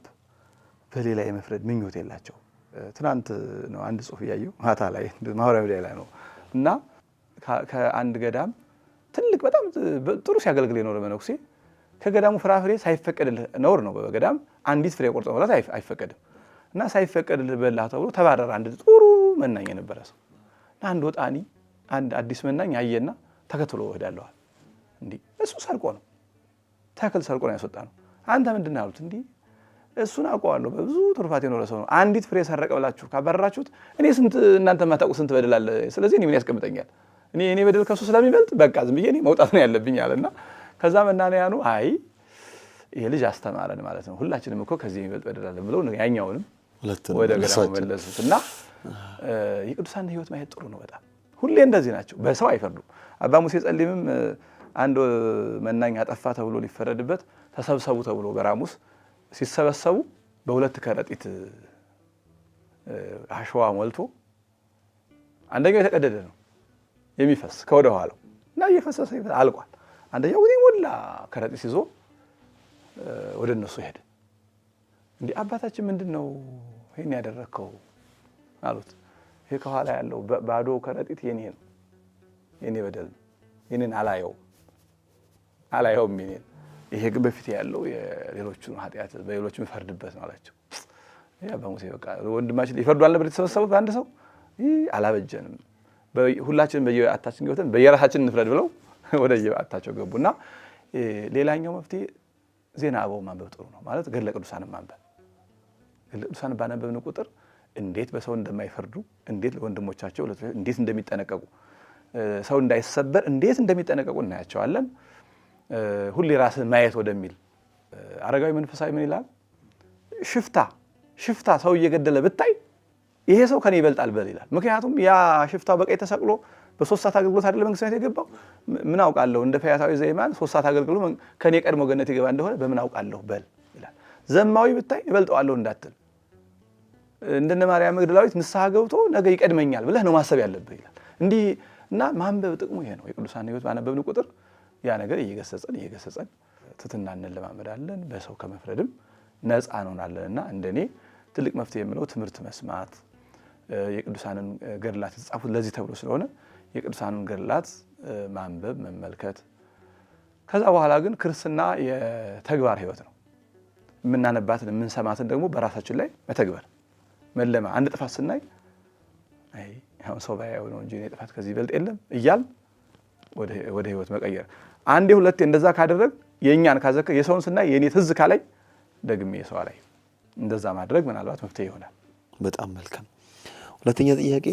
በሌላ የመፍረድ ምኞት የላቸው። ትናንት ነው አንድ ጽሑፍ እያየሁ ማታ ላይ ማህበራዊ ሚዲያ ላይ ነው እና ከአንድ ገዳም ትልቅ በጣም ጥሩ ሲያገልግል የኖረ መነኩሴ ከገዳሙ ፍራፍሬ ሳይፈቀድልህ ነውር ነው። በገዳም አንዲት ፍሬ ቆርጦ መብላት አይፈቀድም እና ሳይፈቀድልህ በላህ ተብሎ ተባረረ። አንድ ጥሩ መናኝ የነበረ ሰው እና አንድ ወጣኒ አንድ አዲስ መናኝ አየና ተከትሎ ወዳለዋል። እንዲህ እሱ ሰርቆ ነው ተክል ሰርቆ ነው ያስወጣ ነው። አንተ ምንድን ነው ያሉት? እንዲህ እሱን አውቀዋለሁ በብዙ ትሩፋት የኖረ ሰው ነው። አንዲት ፍሬ ሰረቀ ብላችሁ ካባረራችሁት እኔ ስንት እናንተ ማታውቁ ስንት በደል አለ። ስለዚህ እኔ ምን ያስቀምጠኛል? እኔ በደል ከሱ ስለሚበልጥ በቃ ዝም ብዬ እኔ መውጣት ነው ያለብኝ አለና ከዛ መናንያኑ አይ ይሄ ልጅ አስተማረን ማለት ነው፣ ሁላችንም እኮ ከዚህ የሚበልጥ በደል አለ ብለው ያኛውንም ወደ ገዳሙ መለሱት። እና የቅዱሳን ህይወት ማየት ጥሩ ነው በጣም። ሁሌ እንደዚህ ናቸው፣ በሰው አይፈርዱም። አባ ሙሴ ጸሊምም አንድ መናኝ አጠፋ ተብሎ ሊፈረድበት ተሰብሰቡ ተብሎ በራሙስ ሲሰበሰቡ በ2 ከረጢት አሸዋ ሞልቶ አንደኛው የተቀደደ ነው የሚፈስ ከወደ ኋላው እና እየፈሰሰ አልቋል። አንደኛው ወደ ሞላ ከረጢት ይዞ ወደ እነሱ ሄደ። እንዲህ አባታችን ምንድነው ይሄን ያደረከው አሉት። ይሄ ከኋላ ያለው ባዶ ከረጢት የኔ ነው፣ የኔ በደል ነው፣ የኔን አላየውም የኔን። ይሄ ግን በፊት ያለው የሌሎቹን ኃጢአት በሌሎቹም ፈርድበት ነው አላቸው። ያ በሙሴ በቃ ወንድማችን ይፈርዱ አልነበር የተሰበሰቡት በአንድ ሰው አላበጀንም፣ ሁላችንም በየአታችን ገብተን በየራሳችን እንፍረድ ብለው ወደ የአታቸው ገቡና ሌላኛው መፍትሄ ዜና አበው ማንበብ ጥሩ ነው ማለት ገድለ ቅዱሳንን ማንበብ። ገድለ ቅዱሳንን ባነበብን ቁጥር እንዴት በሰው እንደማይፈርዱ እንዴት ለወንድሞቻቸው እንዴት እንደሚጠነቀቁ ሰው እንዳይሰበር እንዴት እንደሚጠነቀቁ እናያቸዋለን። ሁሌ ራስን ማየት ወደሚል አረጋዊ መንፈሳዊ ምን ይላል? ሽፍታ ሰው እየገደለ ብታይ ይሄ ሰው ከኔ ይበልጣል በል ይላል። ምክንያቱም ያ ሽፍታው በቀኝ ተሰቅሎ በ3 ሰዓት አገልግሎት አይደለም መንግስት ቤት የገባው። ምን አውቃለሁ እንደ ፈያታዊ ዘይማን 3 ሰዓት አገልግሎ ከኔ ቀድሞ ገነት ይገባ እንደሆነ በምን አውቃለሁ በል ይላል። ዘማዊ ብታይ ይበልጠዋለሁ እንዳትል፣ እንደነ ማርያም መግደላዊት ንስሐ ገብቶ ነገ ይቀድመኛል ብለህ ነው ማሰብ ያለብህ ይላል። እንዲህ እና ማንበብ ጥቅሙ ይሄ ነው። የቅዱሳን ህይወት ባነበብን ቁጥር ያ ነገር እየገሰጸን ትትና እንለማመዳለን፣ በሰው ከመፍረድም ነፃ እንሆናለንና እንደኔ ትልቅ መፍትሄ የምለው ትምህርት መስማት፣ የቅዱሳንን ገድላት የተጻፉት ለዚህ ተብሎ ስለሆነ የቅዱሳንን ገድላት ማንበብ መመልከት። ከዛ በኋላ ግን ክርስትና የተግባር ህይወት ነው። የምናነባትን የምንሰማትን ደግሞ በራሳችን ላይ መተግበር መለማ። አንድ ጥፋት ስናይ አይ አሁን ሰው ባያየው ነው እንጂ ጥፋት ከዚህ ይበልጥ የለም እያል ወደ ህይወት መቀየር። አንዴ ሁለቴ እንደዛ ካደረግ የኛን ካዘከ የሰውን ስናይ የኔ ትዝ ካላይ ደግሜ የሰው ላይ እንደዛ ማድረግ ምናልባት መፍትሄ ይሆናል። በጣም መልካም። ሁለተኛ ጥያቄ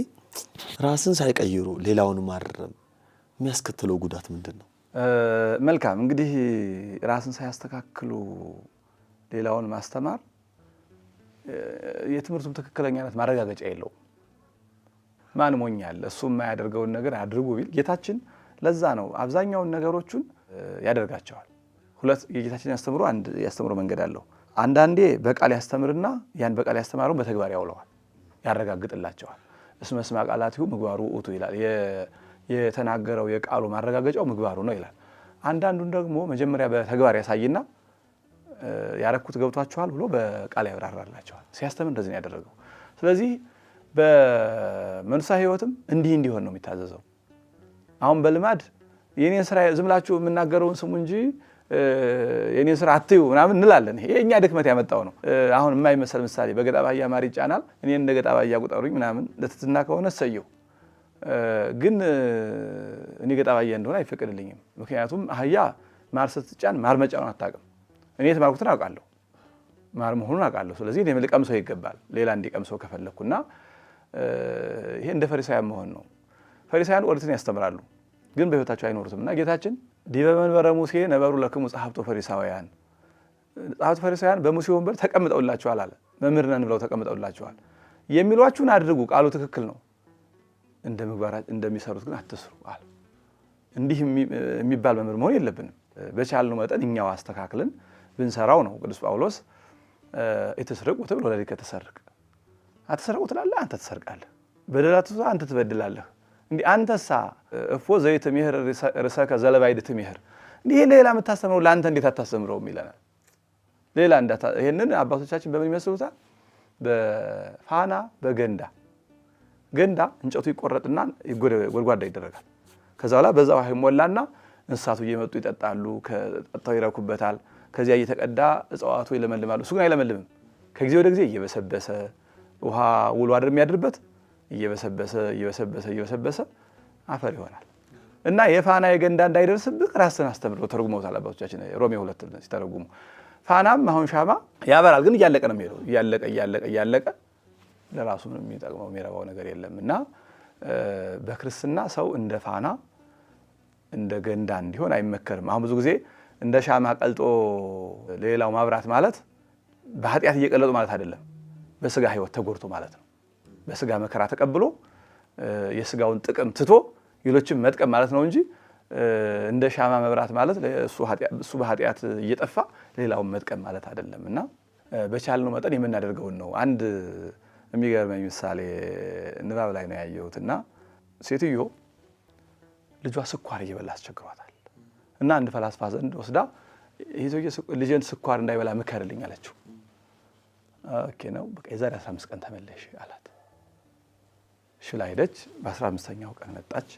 ራስን ሳይቀይሩ ሌላውን ማረም የሚያስከትለው ጉዳት ምንድን ነው? መልካም እንግዲህ ራስን ሳያስተካክሉ ሌላውን ማስተማር የትምህርቱም ትክክለኛነት ማረጋገጫ የለውም። ማን ሞኛል እሱ የማያደርገውን ነገር አድርጉ ቢል ጌታችን ለዛ ነው አብዛኛውን ነገሮቹን ያደርጋቸዋል። ሁለት የጌታችን ያስተምሩ አንድ ያስተምሩ መንገድ አለው። አንዳንዴ በቃል ያስተምርና ያን በቃል ያስተማረውን በተግባር ያውለዋል፣ ያረጋግጥላቸዋል። እስመ ስማ ቃላቲሁ ምግባሩ ውእቱ ይላል። የተናገረው የቃሉ ማረጋገጫው ምግባሩ ነው ይላል። አንዳንዱን ደግሞ መጀመሪያ በተግባር ያሳይና ያረኩት ገብቷቸዋል ብሎ በቃል ያብራራላቸዋል። ሲያስተምር እንደዚህ ነው ያደረገው። ስለዚህ በመንፈሳዊ ሕይወትም እንዲህ እንዲሆን ነው የሚታዘዘው። አሁን በልማድ የኔን ስራ ዝም ብላችሁ የምናገረውን ስሙ እንጂ የኔን ስራ አትዩ ምናምን እንላለን። ይሄ የኛ ድክመት ያመጣው ነው። አሁን የማይመሰል ምሳሌ በገጣ ባህያ ማር ይጫናል፣ እኔን እንደ ገጣ ባህያ ቁጠሩኝ ምናምን ለትትና ከሆነ እሰየው። ግን እኔ ገጣ ባህያ እንደሆነ አይፈቀድልኝም። ምክንያቱም አህያ ማር ስትጫን ማር መጫኑን አታውቅም። እኔ የተማርኩትን አውቃለሁ፣ ማር መሆኑን አውቃለሁ። ስለዚህ እኔ ልቀምሰው ይገባል ሌላ እንዲቀምሰው ከፈለኩና ይሄ እንደ ፈሪሳውያን መሆን ነው። ፈሪሳውያን ኦሪትን ያስተምራሉ ግን በህይወታቸው አይኖሩትም። እና ጌታችን ዲበ መንበረ ሙሴ ነበሩ ለክሙ ጸሐፍቶ ፈሪሳውያን፣ ጸሐፍቶ ፈሪሳውያን በሙሴ ወንበር ተቀምጠውላችኋል አለ። መምህር ነን ብለው ተቀምጠውላችኋል። የሚሏችሁን አድርጉ፣ ቃሉ ትክክል ነው፣ እንደ ምግባራችሁ እንደሚሰሩት ግን አትስሩ አለ። እንዲህ የሚባል መምህር መሆን የለብንም። በቻልነው መጠን እኛው አስተካክለን ብንሰራው ነው። ቅዱስ ጳውሎስ ኢትስረቁ ትብል ወለሊከ ተሰርቅ፣ አትስረቁ ትላለህ አንተ ትሰርቃለህ፣ በደላቱ አንተ ትበድላለህ። እንዴ አንተሳ እፎ ዘይት ምሕር ርሰከ ዘለባይድ ምሕር፣ እንዲህ ሌላ የምታስተምረው ለአንተ እንዴት አታስተምረውም ይለናል። ሌላ ይሄንን አባቶቻችን በምን ይመስሉታል? በፋና በገንዳ ገንዳ እንጨቱ ይቆረጥና ጎድጓዳ ይደረጋል። ከዛ በኋላ በዛ ውሃ ይሞላና እንስሳቱ እየመጡ ይጠጣሉ፣ ከጠጣው ይረኩበታል። ከዚያ እየተቀዳ እጽዋቱ ይለመልማሉ። እሱ ግን አይለመልምም። ከጊዜ ወደ ጊዜ እየበሰበሰ ውሃ ውሎ አድር የሚያድርበት እየበሰበሰ አፈር ይሆናል። እና የፋና የገንዳ እንዳይደርስብህ ራስን አስተምር ተርጉመውታል አባቶቻችን ሮሜ 2 ሲተረጉሙ። ፋናም አሁን ሻማ ያበራል፣ ግን እያለቀ ነው የሚሄደው። እያለቀ ለራሱ የሚጠቅመው የሚረባው ነገር የለም። እና በክርስትና ሰው እንደ ፋና እንደ ገንዳ እንዲሆን አይመከርም። አሁን ብዙ ጊዜ እንደ ሻማ ቀልጦ ሌላው ማብራት ማለት በኃጢአት እየቀለጡ ማለት አይደለም፣ በስጋ ህይወት ተጎድቶ ማለት ነው። በስጋ መከራ ተቀብሎ የስጋውን ጥቅም ትቶ ሌሎችን መጥቀም ማለት ነው እንጂ እንደ ሻማ መብራት ማለት እሱ በኃጢአት እየጠፋ ሌላውን መጥቀም ማለት አይደለም። እና በቻልነው መጠን የምናደርገውን ነው። አንድ የሚገርመኝ ምሳሌ ንባብ ላይ ነው ያየሁት። እና ሴትዮ ልጇ ስኳር እየበላ አስቸግሯታል። እና አንድ ፈላስፋ ዘንድ ወስዳ ልጄን ስኳር እንዳይበላ ምከርልኝ አለችው። ኦኬ ነው በቃ የዛሬ 15 ቀን ተመለሽ አላት። እሺ ላይ ሄደች። በ15ኛው ቀን መጣች።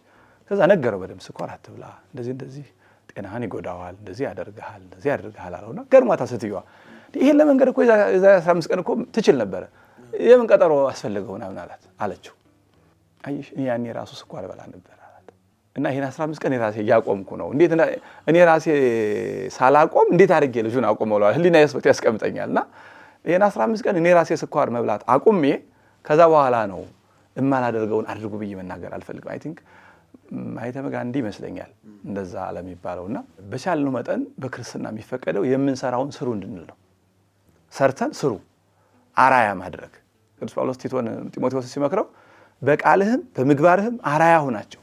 ከዛ ነገረው በደምብ ስኳር አትብላ፣ እንደዚህ ጤናህን ይጎዳዋል፣ እንደዚህ ያደርግሃል አለውና ገርሟታ ሴትዮዋ። ይሄን ለመንገድ እኮ የዛሬ 15 ቀን እኮ ትችል ነበረ፣ የምን ቀጠሮ አስፈልገው ምናምን አለችው። አይሽ እኔ ያኔ ራሱ ስኳር በላ ነበር አላት። እና ይሄን 15 ቀን የራሴ እያቆምኩ ነው። እንዴት እኔ ራሴ ሳላቆም እንዴት አድርጌ ልጁን አቆመው? ህሊና ያስቀምጠኛልና ይሄን 15 ቀን እኔ ራሴ ስኳር መብላት አቁሜ ከዛ በኋላ ነው እማላደርገውን አድርጉ ብዬ መናገር አልፈልግም። አይ ቲንክ ማህተመ ጋንዲ ይመስለኛል እንደዛ ለሚባለውና በቻልነው መጠን በክርስትና የሚፈቀደው የምንሰራውን ስሩ እንድንል ነው። ሰርተን ስሩ አራያ ማድረግ። ቅዱስ ጳውሎስ ጢሞቴዎስ ሲመክረው በቃልህም በምግባርህም አራያ ሁናቸው፣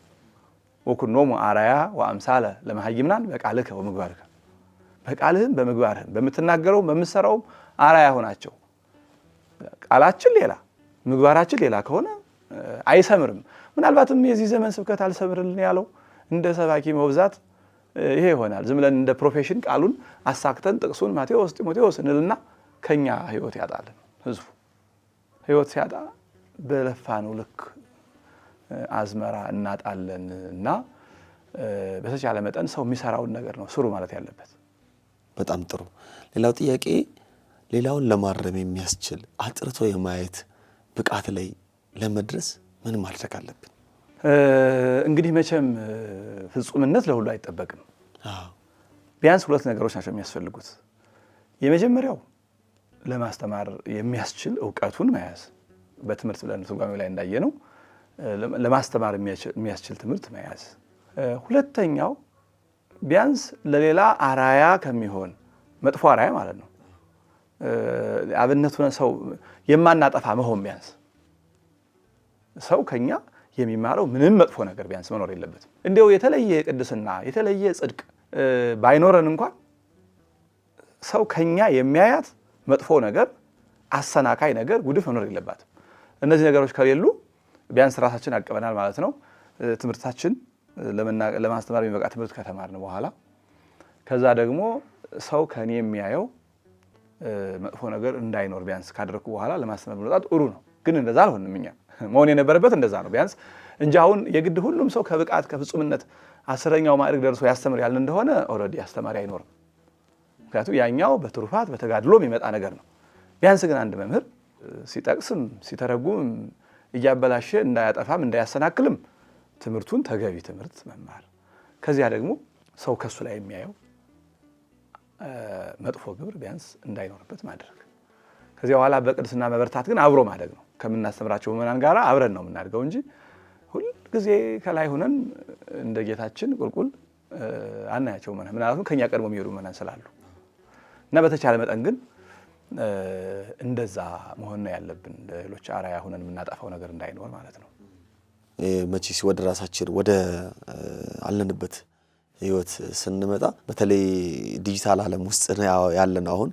ወኩኖሙ አራያ ወአምሳለ ለመሃይምናን በቃልከ ወምግባርከ። በቃልህም በምግባርህም በምትናገረው በምትሰራው አራያ ሁናቸው። ቃላችን ሌላ ምግባራችን ሌላ ከሆነ አይሰምርም። ምናልባትም የዚህ ዘመን ስብከት አልሰምርልን ያለው እንደ ሰባኪ መብዛት ይሄ ይሆናል። ዝም ብለን እንደ ፕሮፌሽን ቃሉን አሳክተን ጥቅሱን ማቴዎስ ጢሞቴዎስ እንልና ከኛ ህይወት ያጣልን። ህዝቡ ህይወት ሲያጣ በለፋነው ልክ አዝመራ እናጣለን። እና በተቻለ መጠን ሰው የሚሰራውን ነገር ነው ስሩ ማለት ያለበት። በጣም ጥሩ። ሌላው ጥያቄ ሌላውን ለማረም የሚያስችል አጥርቶ የማየት ብቃት ላይ ለመድረስ ምን ማድረግ አለብን? እንግዲህ መቼም ፍጹምነት ለሁሉ አይጠበቅም። ቢያንስ 2 ነገሮች ናቸው የሚያስፈልጉት። የመጀመሪያው ለማስተማር የሚያስችል እውቀቱን መያዝ፣ በትምህርት ብለን ትርጓሜው ላይ እንዳየነው ለማስተማር የሚያስችል ትምህርት መያዝ። ሁለተኛው ቢያንስ ለሌላ አራያ ከሚሆን መጥፎ አራያ ማለት ነው አብነት ሆነን ሰው የማናጠፋ መሆን ቢያንስ ሰው ከኛ የሚማረው ምንም መጥፎ ነገር ቢያንስ መኖር የለበትም። እንዲያው የተለየ ቅድስና የተለየ ጽድቅ ባይኖረን እንኳን ሰው ከኛ የሚያያት መጥፎ ነገር አሰናካይ ነገር ጉድፍ መኖር የለባትም። እነዚህ ነገሮች ከሌሉ ቢያንስ ራሳችን አቀበናል ማለት ነው። ትምህርታችን ለማስተማር የሚበቃ ትምህርት ከተማርን በኋላ ከዛ ደግሞ ሰው ከኔ የሚያየው መጥፎ ነገር እንዳይኖር ቢያንስ ካደረኩ በኋላ ለማስተማር መጣት ጥሩ ነው። ግን እንደዛ አልሆንም። እኛ መሆን የነበረበት እንደዛ ነው ቢያንስ እንጂ አሁን የግድ ሁሉም ሰው ከብቃት ከፍጹምነት 10ኛው ማዕረግ ደርሶ ያስተምር ያልን እንደሆነ ኦልሬዲ አስተማሪ አይኖርም። ምክንያቱም ያኛው በትሩፋት በተጋድሎ የሚመጣ ነገር ነው። ቢያንስ ግን አንድ መምህር ሲጠቅስም ሲተረጉም እያበላሸ እንዳያጠፋም እንዳያሰናክልም ትምህርቱን ተገቢ ትምህርት መማር፣ ከዚያ ደግሞ ሰው ከሱ ላይ የሚያየው መጥፎ ግብር ቢያንስ እንዳይኖርበት ማድረግ፣ ከዚያ በኋላ በቅድስና መበርታት ግን አብሮ ማደግ ነው። ከምናስተምራቸው ምዕመናን ጋር አብረን ነው የምናድገው እንጂ ሁል ጊዜ ከላይ ሆነን እንደ ጌታችን ቁልቁል አናያቸው። ምክንያቱም ከኛ ቀድሞ የሚሄዱ ምዕመናን ስላሉ እና በተቻለ መጠን ግን እንደዛ መሆን ነው ያለብን። ለሌሎች አርአያ ሆነን የምናጠፋው ነገር እንዳይኖር ማለት ነው። መቼስ ወደ ራሳችን ወደ አለንበት ህይወት ስንመጣ በተለይ ዲጂታል ዓለም ውስጥ ያለን አሁን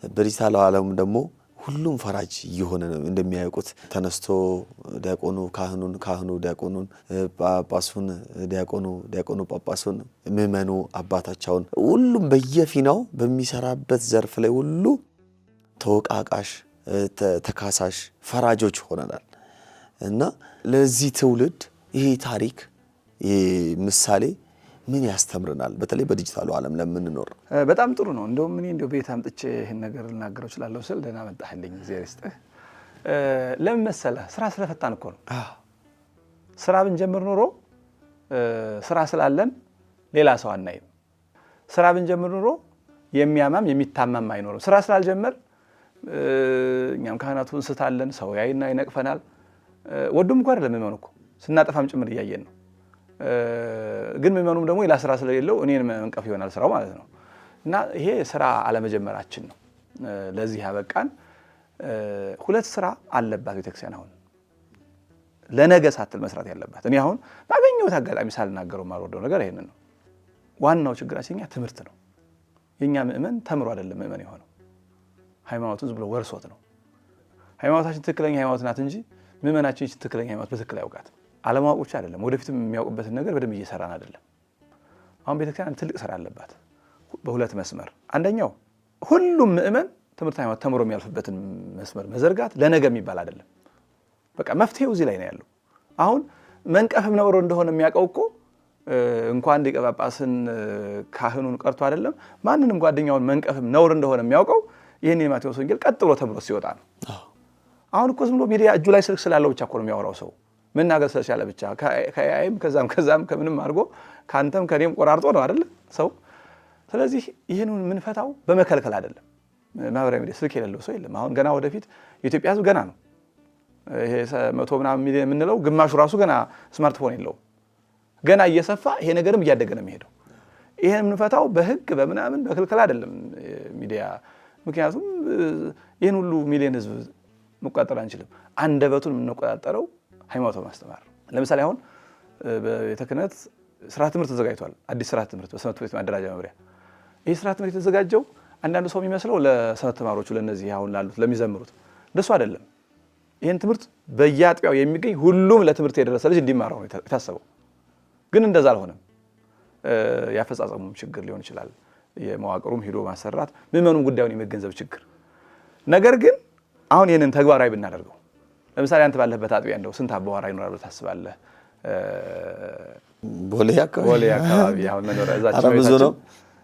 በዲጂታል ዓለም ደግሞ ሁሉም ፈራጅ እየሆነ ነው። እንደሚያውቁት ተነስቶ ዲያቆኑ ካህኑን፣ ካህኑ ዲያቆኑን፣ ጳጳሱን ዲያቆኑ ጳጳሱን፣ ምዕመኑ አባታቸውን ሁሉም በየፊናው በሚሰራበት ዘርፍ ላይ ሁሉ ተወቃቃሽ፣ ተካሳሽ፣ ፈራጆች ሆነናል እና ለዚህ ትውልድ ይሄ ታሪክ ይሄ ምሳሌ ምን ያስተምረናል? በተለይ በዲጂታሉ ዓለም ለምንኖር በጣም ጥሩ ነው። እንደውም እኔ ቤት አምጥቼ ይሄን ነገር ልናገረው እችላለሁ ስል ደህና መጣህልኝ ጊዜ ይስጥህ። ለምን መሰለህ? ስራ ስለፈታን እኮ ነው። ስራ ብንጀምር ኑሮ ስራ ስላለን ሌላ ሰው አናይም። ስራ ብንጀምር ኑሮ የሚያማም የሚታማም አይኖርም። ስራ ስላልጀመር እኛም ካህናቱ እንስታለን፣ ሰው ያይና ይነቅፈናል። ወዱም እንኳን አይደለም የሚመኑ እኮ ስናጠፋም ጭምር እያየን ነው። ግን ምዕመኑም ደግሞ ሌላ ስራ ስለሌለው እኔን መንቀፍ ይሆናል ስራው ማለት ነው። እና ይሄ ስራ አለመጀመራችን ነው ለዚህ ያበቃን። ሁለት ስራ አለባት ቤተክርስቲያን አሁን ለነገ ሳትል መስራት ያለባት። እኔ አሁን ባገኘሁት አጋጣሚ ሳልናገረው የማልወደው ነገር ይሄንን ነው። ዋናው ችግራችን እኛ ትምህርት ነው። የኛ ምዕመን ተምሮ አይደለም ምዕመን የሆነው፣ ሃይማኖቱን ዝም ብሎ ወርሶት ነው። ሃይማኖታችን ትክክለኛ ሃይማኖት ናት እንጂ ምዕመናችን ትክክለኛ ሃይማኖት በትክክል አያውቃትም። አለማወቅ ብቻ አይደለም፣ ወደፊትም የሚያውቁበትን ነገር በደንብ እየሰራን አይደለም። አሁን ቤተክርስቲያን ትልቅ ስራ አለባት በሁለት መስመር። አንደኛው ሁሉም ምዕመን ትምህርት ሃይማኖት ተምሮ የሚያልፍበትን መስመር መዘርጋት ለነገ የሚባል አይደለም። በቃ መፍትሄው እዚህ ላይ ነው ያለው። አሁን መንቀፍም ነውር እንደሆነ የሚያውቀው እኮ እንኳን ሊቀ ጳጳስን ካህኑን ቀርቶ አይደለም ማንንም ጓደኛውን መንቀፍም ነውር እንደሆነ የሚያውቀው ይህን የማቴዎስ ወንጌል ቀጥሎ ተምሮ ሲወጣ ነው። አሁን እኮ ዝም ብሎ ሚዲያ እጁ ላይ ስልክ ስላለው ብቻ እኮ ነው የሚያወራው ሰው መናገር ስለቻለ ብቻ ከአይም ከዛም ከምንም አድርጎ ካንተም ከኔም ቆራርጦ ነው አይደል ሰው። ስለዚህ ይህንን የምንፈታው በመከልከል አይደለም። ማህበራዊ ሚዲያ ስልክ የሌለው ሰው የለም። አሁን ገና ወደፊት የኢትዮጵያ ሕዝብ ገና ነው። ይሄ 100 ምናምን ሚሊዮን የምንለው ግማሹ ራሱ ገና ስማርትፎን የለውም። ገና እየሰፋ ይሄ ነገርም እያደገ ነው የሚሄደው። ይሄን የምንፈታው በህግ በምናምን በክልከል አይደለም ሚዲያ። ምክንያቱም ይህን ሁሉ ሚሊዮን ሕዝብ መቆጣጠር አንችልም። አንደበቱን የምንቆጣጠረው ሃይማኖት ማስተማር። ለምሳሌ አሁን በቤተ ክህነት ስርዓተ ትምህርት ተዘጋጅቷል። አዲስ ስርዓተ ትምህርት በሰንበት ቤት ማደራጃ መምሪያ። ይህ ስርዓተ ትምህርት የተዘጋጀው አንዳንድ ሰው የሚመስለው ለሰንበት ተማሪዎቹ ለነዚህ አሁን ላሉት ለሚዘምሩት እንደሱ አይደለም። ይህን ትምህርት በየአጥቢያው የሚገኝ ሁሉም ለትምህርት የደረሰ ልጅ እንዲማረው ነው የታሰበው። ግን እንደዛ አልሆነም። ያፈጻጸሙም ችግር ሊሆን ይችላል፣ የመዋቅሩም ሂዶ ማሰራት፣ ምዕመኑም ጉዳዩን የመገንዘብ ችግር። ነገር ግን አሁን ይህንን ተግባራዊ ብናደርገው፣ ለምሳሌ አንተ ባለህበት አጥቢያ እንደው ስንት አባወራ ይኖራል ብለህ ታስባለህ? ቦሌ አካባቢ አሁን መኖሪያ እዛች ነው።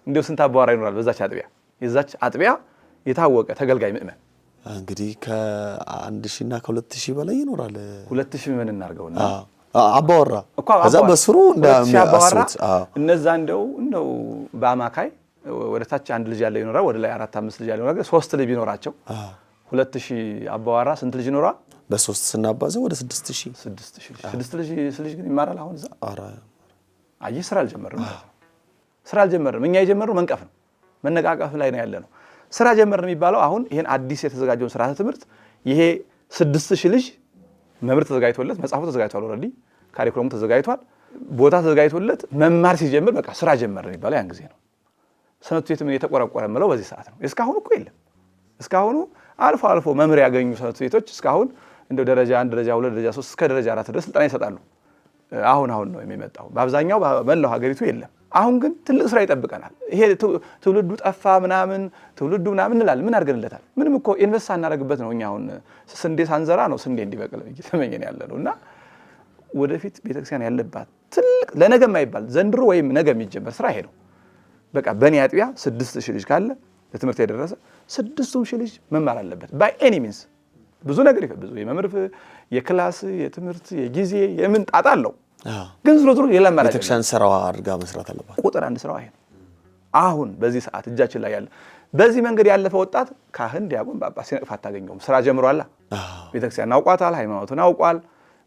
እንደው ስንት አባወራ ይኖራል በዛች አጥቢያ? የዛች አጥቢያ የታወቀ ተገልጋይ ምዕመን እንግዲህ ከ1000 እና ከ2000 በላይ ይኖራል። 2000 ምዕመን እናርገውና አባወራ ከዛ በስሩ እንደሚያስሩት እነዛ እንደው በአማካይ ወደ ታች አንድ ልጅ ያለ ይኖራል፣ ወደ ላይ 4-5 ልጅ ያለ ይኖራል። 3 ልጅ ቢኖራቸው 2000 አባወራ ስንት ልጅ ይኖራል? በ3 ስናባዘው ወደ 6000 ልጅ ግን ይማራል። አሁን እዛ አይ ስራ አልጀመርም ማለት ነው። ስራ አልጀመርም። እኛ የጀመርነው መንቀፍ ነው፣ መነቃቀፍ ላይ ነው ያለ ነው። ስራ ጀመርን የሚባለው አሁን ይሄን አዲስ የተዘጋጀውን ስርዓተ ትምህርት ይሄ 6000 ልጅ መምህር ተዘጋጅቶለት መጽሐፉ ተዘጋጅቷል። ኦልሬዲ ካሪኩለሙ ተዘጋጅቷል፣ ቦታ ተዘጋጅቶለት መማር ሲጀምር በቃ ስራ ጀመረ የሚባለው ያን ጊዜ ነው። ትምህርት ቤት ምን የተቆረቆረ ምለው በዚህ ሰዓት ነው። እስካሁን እኮ የለም። እስካሁኑ አልፎ አልፎ መምህር ያገኙ ትምህርት ቤቶች እስካሁን እንደው ደረጃ 1 ደረጃ 2 ደረጃ 3 እስከ ደረጃ 4 ድረስ ስልጠና ይሰጣሉ። አሁን ነው የሚመጣው። በአብዛኛው በመላው ሀገሪቱ የለም። አሁን ግን ትልቅ ስራ ይጠብቀናል። ይሄ ትውልዱ ጠፋ ምናምን ትውልዱ ምናምን እንላለን። ምን አድርገንለታል? ምንም እኮ ኢንቨስት ሳናደርግበት ነው። እኛ አሁን ስንዴ ሳንዘራ ነው ስንዴ እንዲበቅል እየተመኘን ያለ ነው። እና ወደፊት ቤተክርስቲያን ያለባት ትልቅ ለነገ የማይባል ዘንድሮ ወይም ነገ የሚጀመር ስራ ይሄ ነው። በቃ በእኔ አጥቢያ 6000 ልጅ ካለ ለትምህርት የደረሰ 6000 ልጅ መማር አለበት። ባይ ኤኒ ሚንስ ብዙ ነገር ብዙ የመምህር የክላስ የትምህርት የጊዜ የምን ጣጣ አለው። ግን ዝሮ ሌላ ማለት ቤተክርስቲያን ስራዋ አድርጋ መስራት አለባት። ቁጥር 1 ስራዋ ይሄ ነው። አሁን በዚህ ሰዓት እጃችን ላይ ያለ በዚህ መንገድ ያለፈ ወጣት ካህን፣ ዲያቆን፣ ጳጳስ ሲነቅፍ አታገኘውም። ስራ ጀምሯል። ቤተክርስቲያን አውቋታል። ሃይማኖቱን አውቋል።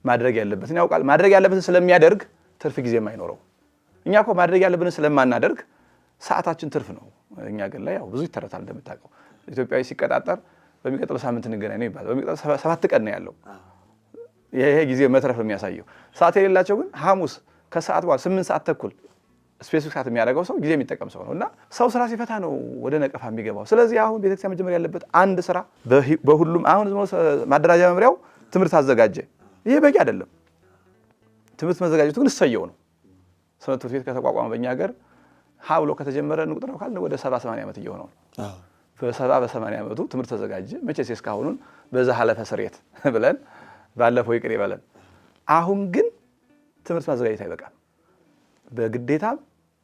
ማድረግ ያለበትን ያውቃል። ማድረግ ያለበትን ስለሚያደርግ ትርፍ ጊዜም አይኖረው። እኛ እኮ ማድረግ ያለብንን ስለማናደርግ ሰዓታችን ትርፍ ነው። እኛ ግን ላይ ያው ብዙ ይተረታል እንደምታውቀው። ኢትዮጵያዊ ሲቀጣጠር በሚቀጥለው ሳምንት እንገናኝ ነው ይባላል። በሚቀጥለው 7 ቀን ነው ያለው። ይሄ ጊዜ መትረፍ የሚያሳየው። ሰዓት የሌላቸው ግን ሐሙስ ከሰዓት በኋላ 8 ሰዓት ተኩል ስፔሲፊክ ሰዓት የሚያደርገው ሰው ጊዜ የሚጠቀም ሰው ነው። እና ሰው ስራ ሲፈታ ነው ወደ ነቀፋ የሚገባው። ስለዚህ አሁን ቤተክርስቲያን መጀመር ያለበት አንድ ስራ በሁሉም አሁን ማደራጃ መምሪያው ትምህርት አዘጋጀ። ይሄ በቂ አይደለም። ትምህርት መዘጋጀቱ ግን እሰየው ነው። ትምህርት ቤት ከተቋቋመ በእኛ ሀገር ብሎ ከተጀመረ እንቁጥረው ካለ ወደ 70-80 ዓመት እየሆነው ነው። በ70-80 ዓመቱ ትምህርት ተዘጋጀ። መቼስ እስካሁኑን በዛ ሐለፈ ስሬት ብለን ባለፈው ይቅር ይበለን። አሁን ግን ትምህርት ማዘጋጀት አይበቃም። በግዴታም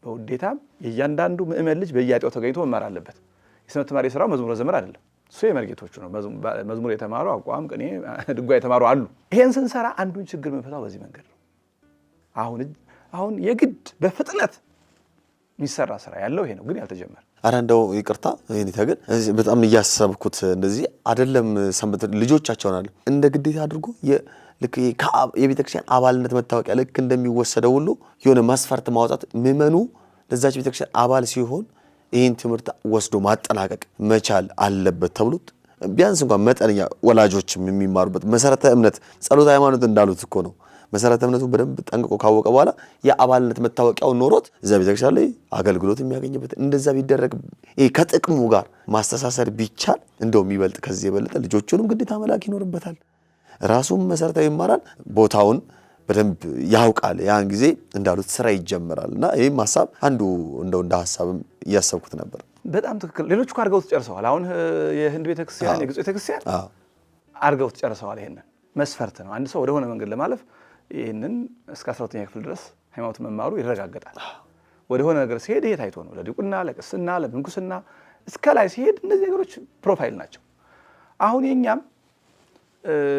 በውዴታም የእያንዳንዱ ምእመን ልጅ በየአጥቢያው ተገኝቶ መማር አለበት። የሰንበት ተማሪ ስራው መዝሙር ዘመር አይደለም። እሱ የመርጌቶቹ ነው። መዝሙር የተማሩ አቋም፣ ቅኔ፣ ድጓ የተማሩ አሉ። ይሄን ስንሰራ አንዱን ችግር የምንፈታው በዚህ መንገድ ነው። አሁን የግድ በፍጥነት የሚሰራ ስራ ያለው ይሄ ነው፣ ግን ያልተጀመረ። አረ እንደው ይቅርታ እኔታ ግን በጣም እያሰብኩት እንደዚህ አይደለም። ሰንበት ልጆቻቸውን አለ እንደ ግዴታ አድርጎ ልክ የቤተክርስቲያን አባልነት መታወቂያ ልክ እንደሚወሰደው ሁሉ የሆነ መስፈርት ማውጣት ምእመኑ ለዛች ቤተክርስቲያን አባል ሲሆን ይህን ትምህርት ወስዶ ማጠናቀቅ መቻል አለበት ተብሎ ቢያንስ እንኳን መጠነኛ ወላጆችም የሚማሩበት መሰረተ እምነት ጸሎት ሃይማኖት እንዳሉት እኮ ነው። መሰረተ እምነቱ በደንብ ጠንቅቆ ካወቀ በኋላ የአባልነት መታወቂያው ኖሮት እዛ ቤተክርስቲያን ላይ አገልግሎት የሚያገኝበት እንደዛ ቢደረግ ይሄ ከጥቅሙ ጋር ማስተሳሰር ቢቻል እንደው የሚበልጥ ከዚህ የበለጠ ልጆቹንም ግዴታ መላክ ይኖርበታል። ራሱም መሰረታዊ ይማራል፣ ቦታውን በደንብ ያውቃል። ያን ጊዜ እንዳሉት ስራ ይጀምራል። እና ይህም ሀሳብ አንዱ እንደው እንደ ሀሳብም እያሰብኩት ነበር። በጣም ትክክል። ሌሎቹ እኮ አድርገውት ጨርሰዋል። አሁን የህንድ ቤተክርስቲያን የግብጽ ቤተክርስቲያን አድርገውት ጨርሰዋል። ይሄንን መስፈርት ነው። አንድ ሰው ወደ ሆነ መንገድ ለማለፍ ይህንን እስከ 12ኛ ክፍል ድረስ ሃይማኖት መማሩ ይረጋገጣል። ወደ ሆነ ነገር ሲሄድ ይሄ ታይቶ ነው። ለዲቁና፣ ለቅስና፣ ለምንኩስና እስከ ላይ ሲሄድ እነዚህ ነገሮች ፕሮፋይል ናቸው። አሁን የኛም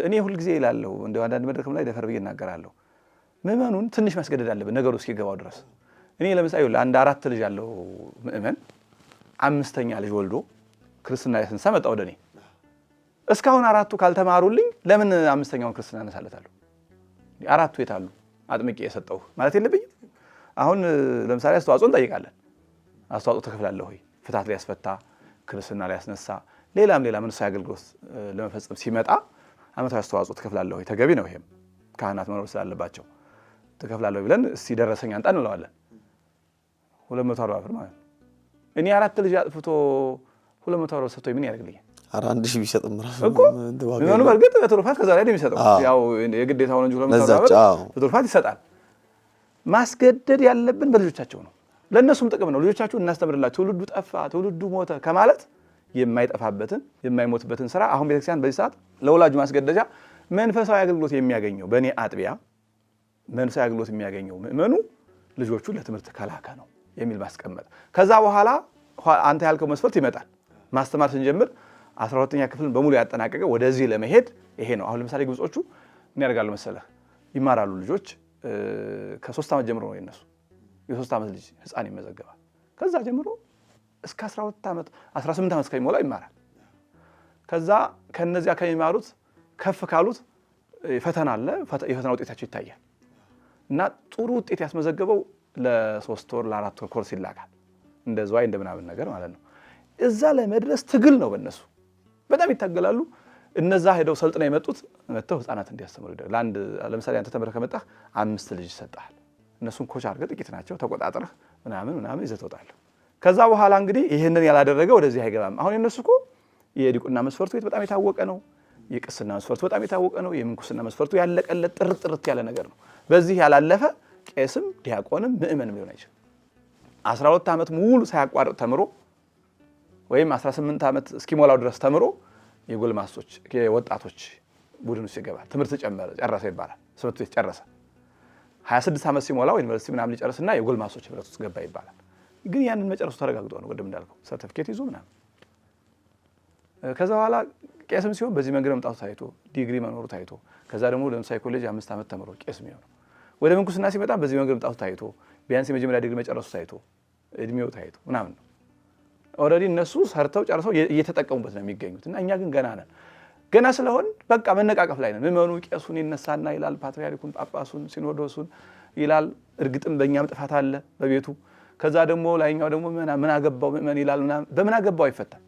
እኔ ሁልጊዜ ይላለሁ እንደ አንዳንድ መድረክም ላይ ደፈር ብዬ እናገራለሁ። ምእመኑን ትንሽ ማስገደድ አለብን ነገሩ እስኪገባው ድረስ። እኔ ለምሳሌ ለአንድ 4 ልጅ ያለው ምእመን 5ኛ ልጅ ወልዶ ክርስትና ያስነሳ መጣ ወደ እኔ። እስካሁን 4ቱ ካልተማሩልኝ ለምን 5ኛውን ክርስትና አነሳለታለሁ? 4ቱ የት አሉ? አጥምቄ የሰጠው ማለት የለብኝም? አሁን ለምሳሌ አስተዋጽኦ እንጠይቃለን። አስተዋጽኦ ተከፍላለህ ወይ? ፍታት ሊያስፈታ፣ ክርስትና ሊያስነሳ፣ ሌላም መንፈሳዊ አገልግሎት ለመፈጸም ሲመጣ ዓመታዊ አስተዋጽኦ ተከፍላለህ ወይ? ተገቢ ነው። ይሄም ካህናት መኖር ስላለባቸው ተከፍላለህ ብለን እስቲ ደረሰኝ አንጣ እንለዋለን። 240 ብር ማለት ነው። እኔ 4 ልጅ አጥፍቶ 240 ብር ሰጥቶኝ ምን ያደርግልኛል? 1000 ቢሰጥም ራሱ እኮ ምኑ በርግጥ በትሩፋት ከዛ ላይ ነው የሚሰጠው። ያው የግዴታው ነው እንጂ 240 ብር በትሩፋት ይሰጣል። ማስገደድ ያለብን በልጆቻቸው ነው። ለእነሱም ጥቅም ነው። ልጆቻችሁ እናስተምርላችሁ። ትውልዱ ጠፋ፣ ትውልዱ ሞተ ከማለት የማይጠፋበትን የማይሞትበትን ስራ አሁን ቤተክርስቲያን በዚህ ሰዓት ለወላጁ ማስገደጃ መንፈሳዊ አገልግሎት የሚያገኘው በእኔ አጥቢያ መንፈሳዊ አገልግሎት የሚያገኘው ምእመኑ ልጆቹ ለትምህርት ከላከ ነው የሚል ማስቀመጥ። ከዛ በኋላ አንተ ያልከው መስፈርት ይመጣል። ማስተማር ስንጀምር 12ኛ ክፍልን በሙሉ ያጠናቀቀ ወደዚህ ለመሄድ ይሄ ነው። አሁን ለምሳሌ ግብጾቹ ምን ያደርጋሉ መሰለህ? ይማራሉ ልጆች ከ3 ዓመት ጀምሮ ነው የነሱ የ3 ዓመት ልጅ ህፃን ይመዘገባል። ከዛ ጀምሮ እስከ 12 ዓመት 18 ዓመት እስከሚሞላ ይማራል። ከዛ ከነዚያ ከሚማሩት ከፍ ካሉት ፈተና አለ። የፈተና ውጤታቸው ይታያል እና ጥሩ ውጤት ያስመዘገበው ለ3 ወር ለ4 ወር ኮርስ ይላካል። እንደ ዝዋይ እንደ ምናምን ነገር ማለት ነው። እዛ ለመድረስ ትግል ነው። በእነሱ በጣም ይታገላሉ። እነዛ ሄደው ሰልጥነው የመጡት መጥተው ህፃናት እንዲያስተምሩ ይደረግ። ለአንድ ለምሳሌ አንተ ተመረከ ከመጣህ 5 ልጅ ይሰጣል። እነሱን ኮች አድርገህ ጥቂት ናቸው ተቆጣጥረህ ምናምን ይዘህ ትወጣለህ። ከዛ በኋላ እንግዲህ ይሄንን ያላደረገ ወደዚህ አይገባም። አሁን የነሱ እኮ የዲቁና መስፈርቱ በጣም የታወቀ ነው። የቅስና መስፈርቱ በጣም የታወቀ ነው። የምንኩስና መስፈርቱ ያለቀለት ጥርጥርት ያለ ነገር ነው። በዚህ ያላለፈ ቄስም ዲያቆንም ምእመንም ሊሆን አይችልም። 12 ዓመት ሙሉ ሳያቋርጥ ተምሮ ወይም 18 ዓመት እስኪሞላው ድረስ ተምሮ የጎልማሶች የወጣቶች ቡድን ውስጥ ይገባል። ትምህርት ጨረሰ ይባላል። ትምህርት ቤት ጨረሰ 26 ዓመት ሲሞላው ዩኒቨርሲቲ ምናምን ሊጨርስና የጎልማሶች ህብረት ውስጥ ገባ ይባላል። ግን ያንን መጨረሱ ተረጋግጦ ነው ቅድም እንዳልከው ሰርቲፊኬት ይዞ ምናምን። ከዛ በኋላ ቄስም ሲሆን በዚህ መንገድ መምጣቱ ታይቶ ዲግሪ መኖሩ ታይቶ ከዛ ደግሞ ለሳይኮሎጂ 5 ዓመት ተምሮ ቄስ የሚሆነው ወደ ምንኩስና ሲመጣ በዚህ መንገድ መምጣቱ ታይቶ ቢያንስ የመጀመሪያ ዲግሪ መጨረሱ ታይቶ እድሜው ታይቶ ምናምን ነው። ኦልሬዲ እነሱ ሰርተው ጨርሰው እየተጠቀሙበት ነው የሚገኙት እና እኛ ግን ገና ነን። ገና ስለሆን በቃ መነቃቀፍ ላይ ነን። ምእመኑ ቄሱን ይነሳና ይላል፣ ፓትርያርኩን ጳጳሱን ሲኖዶሱን ይላል። እርግጥም በእኛም ጥፋት አለ በቤቱ። ከዛ ደግሞ ላይኛው ደግሞ ምን አገባው ምእመን ይላል። በምን አገባው አይፈታም።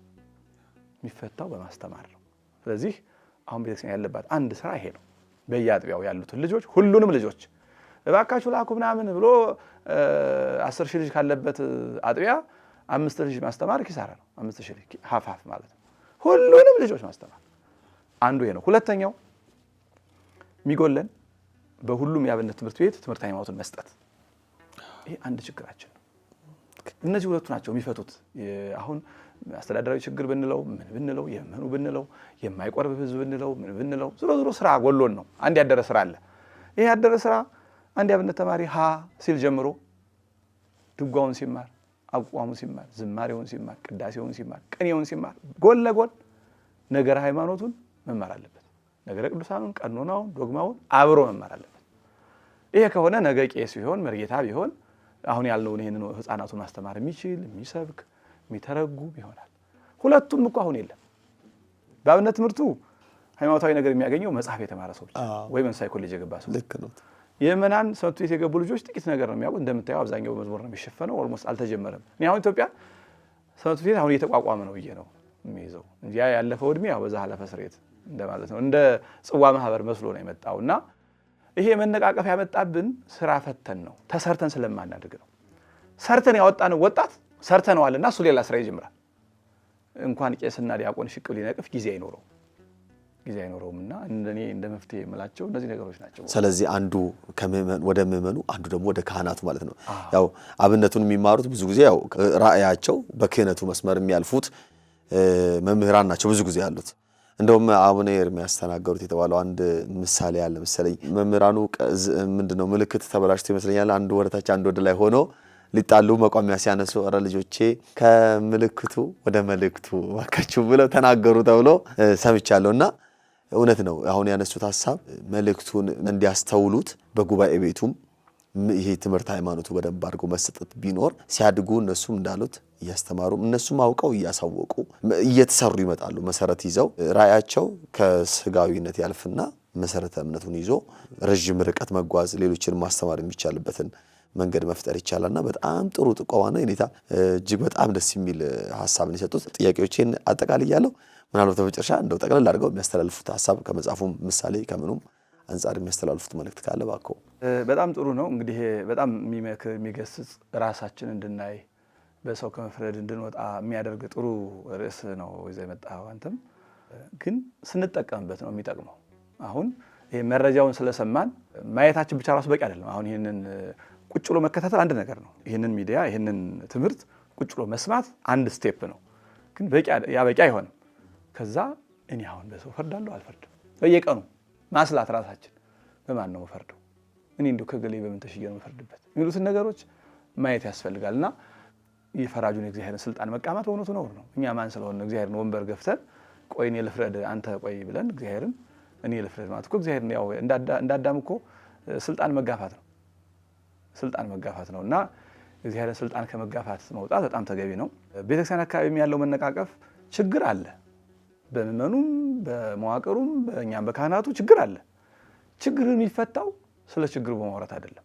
የሚፈታው በማስተማር ነው። ስለዚህ አሁን ቤተክርስቲያን ያለባት አንድ ስራ ይሄ ነው። በየአጥቢያው ያሉትን ልጆች ሁሉንም ልጆች እባካችሁ ላኩ ምናምን ብሎ 10 ሺህ ልጅ ካለበት አጥቢያ 5 ልጅ ማስተማር ኪሳራ ነው። 5 ሺህ ልጅ ሀፍ ማለት ነው። ሁሉንም ልጆች ማስተማር አንዱ ይሄ ነው። ሁለተኛው የሚጎለን በሁሉም የአብነት ትምህርት ቤት ትምህርት ሃይማኖትን መስጠት። ይሄ አንድ ችግራችን ነው። እነዚህ ሁለቱ ናቸው የሚፈቱት። አሁን አስተዳደራዊ ችግር ብንለው ምን ብንለው የመኑ ብንለው የማይቆርብ ህዝብ ብንለው ምን ብንለው ዞሮ ስራ ጎሎን ነው። አንድ ያደረ ስራ አለ። ይሄ ያደረ ስራ አንድ የአብነት ተማሪ ሀ ሲል ጀምሮ ድጓውን ሲማር፣ አቋሙ ሲማር፣ ዝማሬውን ሲማር፣ ቅዳሴውን ሲማር፣ ቅኔውን ሲማር ጎን ለጎን ነገረ ሃይማኖቱን መማር አለበት። ነገረ ቅዱሳኑን፣ ቀኖናውን፣ ዶግማውን አብሮ መማር አለበት። ይሄ ከሆነ ነገ ቄስ ቢሆን መርጌታ ቢሆን አሁን ያለውን ይሄንን ህፃናቱን ማስተማር የሚችል የሚሰብክ የሚተረጉም ይሆናል። ሁለቱም እኮ አሁን የለም። በአብነት ትምህርቱ ሃይማኖታዊ ነገር የሚያገኘው መጽሐፍ የተማረ ሰው ብቻ ወይ መንፈሳዊ ኮሌጅ የገባ ሰው። ልክ ነው። የመናን ትምህርት ቤት የገቡ ልጆች ጥቂት ነገር ነው የሚያውቁት። እንደምታየው አብዛኛው በመዝሙር ነው የሚሸፈነው። ኦልሞስት አልተጀመረም። እኔ አሁን ኢትዮጵያ ትምህርት ቤት አሁን እየተቋቋመ ነው ብዬ ነው የሚይዘው እንጂ ያለፈው እድሜ ያው በዛ ሀለፈ ስሬት እንደማለት ነው። እንደ ጽዋ ማህበር መስሎ ነው የመጣውና ይሄ መነቃቀፍ ያመጣብን ስራ ፈተን ነው፣ ተሰርተን ስለማናድግ ነው። ሰርተን ያወጣነው ወጣት ሰርተነዋልና እሱ ሌላ ስራ ይጀምራል። እንኳን ቄስና ዲያቆን ሽቅብ ሊነቅፍ ጊዜ አይኖረውምና እንደኔ እንደ መፍትሄ የምላቸው እነዚህ ነገሮች ናቸው። ስለዚህ አንዱ ከመመን ወደ መመኑ አንዱ ደግሞ ወደ ካህናቱ ማለት ነው። ያው አብነቱን የሚማሩት ብዙ ጊዜ ያው ራእያቸው በክህነቱ መስመር የሚያልፉት መምህራን ናቸው ብዙ ጊዜ ያሉት። እንደውም አቡነ ኤርምያስ ተናገሩት የተባለው አንድ ምሳሌ ያለ መሰለኝ። መምህራኑ ምንድነው ምልክት ተበላሽቶ ይመስለኛል አንዱ ወደታች አንዱ ወደ ላይ ሆኖ ሊጣሉ መቋሚያ ሲያነሱ አረ ልጆቼ ከምልክቱ ወደ መልእክቱ ባካችሁ ብለው ተናገሩ ተብሎ ሰምቻለሁና እውነት ነው። አሁን ያነሱት ሐሳብ መልእክቱን እንዲያስተውሉት በጉባኤ ቤቱም ይሄ ትምህርት ሃይማኖቱ በደንብ አድርጎ መሰጠት ቢኖር ሲያድጉ እነሱም እንዳሉት እያስተማሩ እነሱም አውቀው እያሳወቁ እየተሰሩ ይመጣሉ። መሰረት ይዘው ራእያቸው ከስጋዊነት ያልፍና መሰረተ እምነቱን ይዞ ረጅም ርቀት መጓዝ ሌሎችን ማስተማር የሚቻልበትን መንገድ መፍጠር ይቻላልና በጣም ጥሩ ጥቆማ ነው። የኔታ እጅግ በጣም ደስ የሚል ሐሳብን የሰጡት። ጥያቄዎችን አጠቃልያለሁ። ምናልባት በመጨረሻ እንደው ጠቅለል አድርገው የሚያስተላልፉት ሐሳብ ከመጽሐፉም ምሳሌ ከምኑም አንጻር የሚያስተላልፉት መልእክት ካለ ባኮ። በጣም ጥሩ ነው። እንግዲህ በጣም የሚመክር የሚገስጽ ራሳችን እንድናይ በሰው ከመፍረድ እንድንወጣ የሚያደርግ ጥሩ ርዕስ ነው ይዘህ የመጣኸው። አንተም ግን ስንጠቀምበት ነው የሚጠቅመው። አሁን ይሄ መረጃውን ስለሰማን ማየታችን ብቻ ራሱ በቂ አይደለም። አሁን ይሄንን ቁጭ ብሎ መከታተል አንድ ነገር ነው። ይሄንን ሚዲያ ይሄንን ትምህርት ቁጭ ብሎ መስማት አንድ ስቴፕ ነው። ግን በቂ አይሆንም። ከዛ እኔ አሁን በሰው ፈርዳለሁ አልፈርድም፣ በየቀኑ ማስላት ራሳችን በማን ነው መፈርደው፣ እኔ እንደው ከገሌ በምን ተሽዬ ነው መፈርድበት የሚሉትን ነገሮች ማየት ያስፈልጋልና የፈራጁን የእግዚአብሔርን ስልጣን መቃማት በእውነቱ ነውር ነው። እኛ ማን ስለሆነ እግዚአብሔርን ወንበር ገፍተን ቆይ እኔ ልፍረድ አንተ ቆይ ብለን እግዚአብሔርን እኔ ልፍረድ ማለት እኮ እግዚአብሔርን ያው እንዳዳም እኮ ስልጣን መጋፋት ነው እና እግዚአብሔርን ስልጣን ከመጋፋት መውጣት በጣም ተገቢ ነው። ቤተክርስቲያን አካባቢ ያለው መነቃቀፍ ችግር አለ። በምእመኑም በመዋቅሩም በእኛም በካህናቱ ችግር አለ። ችግር የሚፈታው ስለ ችግሩ በማውራት አይደለም።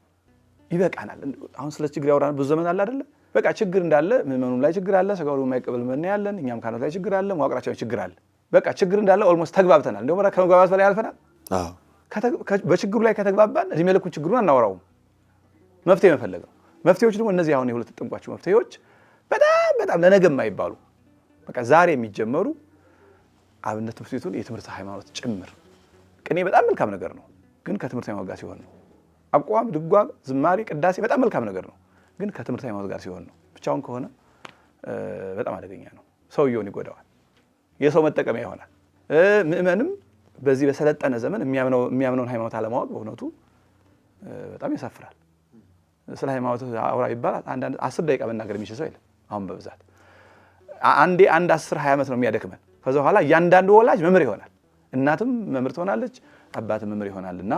ይበቃናል። አሁን ስለ ችግር ያወራን ብዙ ዘመን አለ አይደለ? በቃ ችግር እንዳለ ምእመኑም ላይ ችግር አለ፣ ስጋው የማይቀበል ምእመን ያለን፣ እኛም ካህናት ላይ ችግር አለ፣ መዋቅራችን ችግር አለ። በቃ ችግር እንዳለ ኦልሞስት ተግባብተናል። እንደውም ከመግባባት በላይ አልፈናል። በችግሩ ላይ ከተግባባን እድሜ ልኩን ችግሩን አናወራውም። መፍትሄ መፈለግ ነው። መፍትሄዎች ደግሞ እነዚህ አሁን የሁለት ጥንቋቸው መፍትሄዎች በጣም ለነገ የማይባሉ በቃ ዛሬ የሚጀመሩ አብነት ትምህርት ቤቱን የትምህርት ሃይማኖት ጭምር ቅኔ በጣም መልካም ነገር ነው፣ ግን ከትምህርት ሃይማኖት ጋር ሲሆን ነው። አቋም፣ ድጓ፣ ዝማሬ፣ ቅዳሴ በጣም መልካም ነገር ነው፣ ግን ከትምህርት ሃይማኖት ጋር ሲሆን ነው። ብቻውን ከሆነ በጣም አደገኛ ነው። ሰውየውን ይጎዳዋል፣ የሰው መጠቀሚያ ይሆናል። ምእመንም በዚህ በሰለጠነ ዘመን የሚያምነውን ሃይማኖት አለማወቅ በእውነቱ በጣም ያሳፍራል። ስለ ሃይማኖት አውራ ይባላል። አንዳንድ 10 ደቂቃ መናገር የሚችል ሰው የለም። አሁን በብዛት አንድ 10-20 ዓመት ነው የሚያደክመን። ከዛ በኋላ እያንዳንዱ ወላጅ መምህር ይሆናል። እናትም መምህር ትሆናለች፣ አባትም መምህር ይሆናልና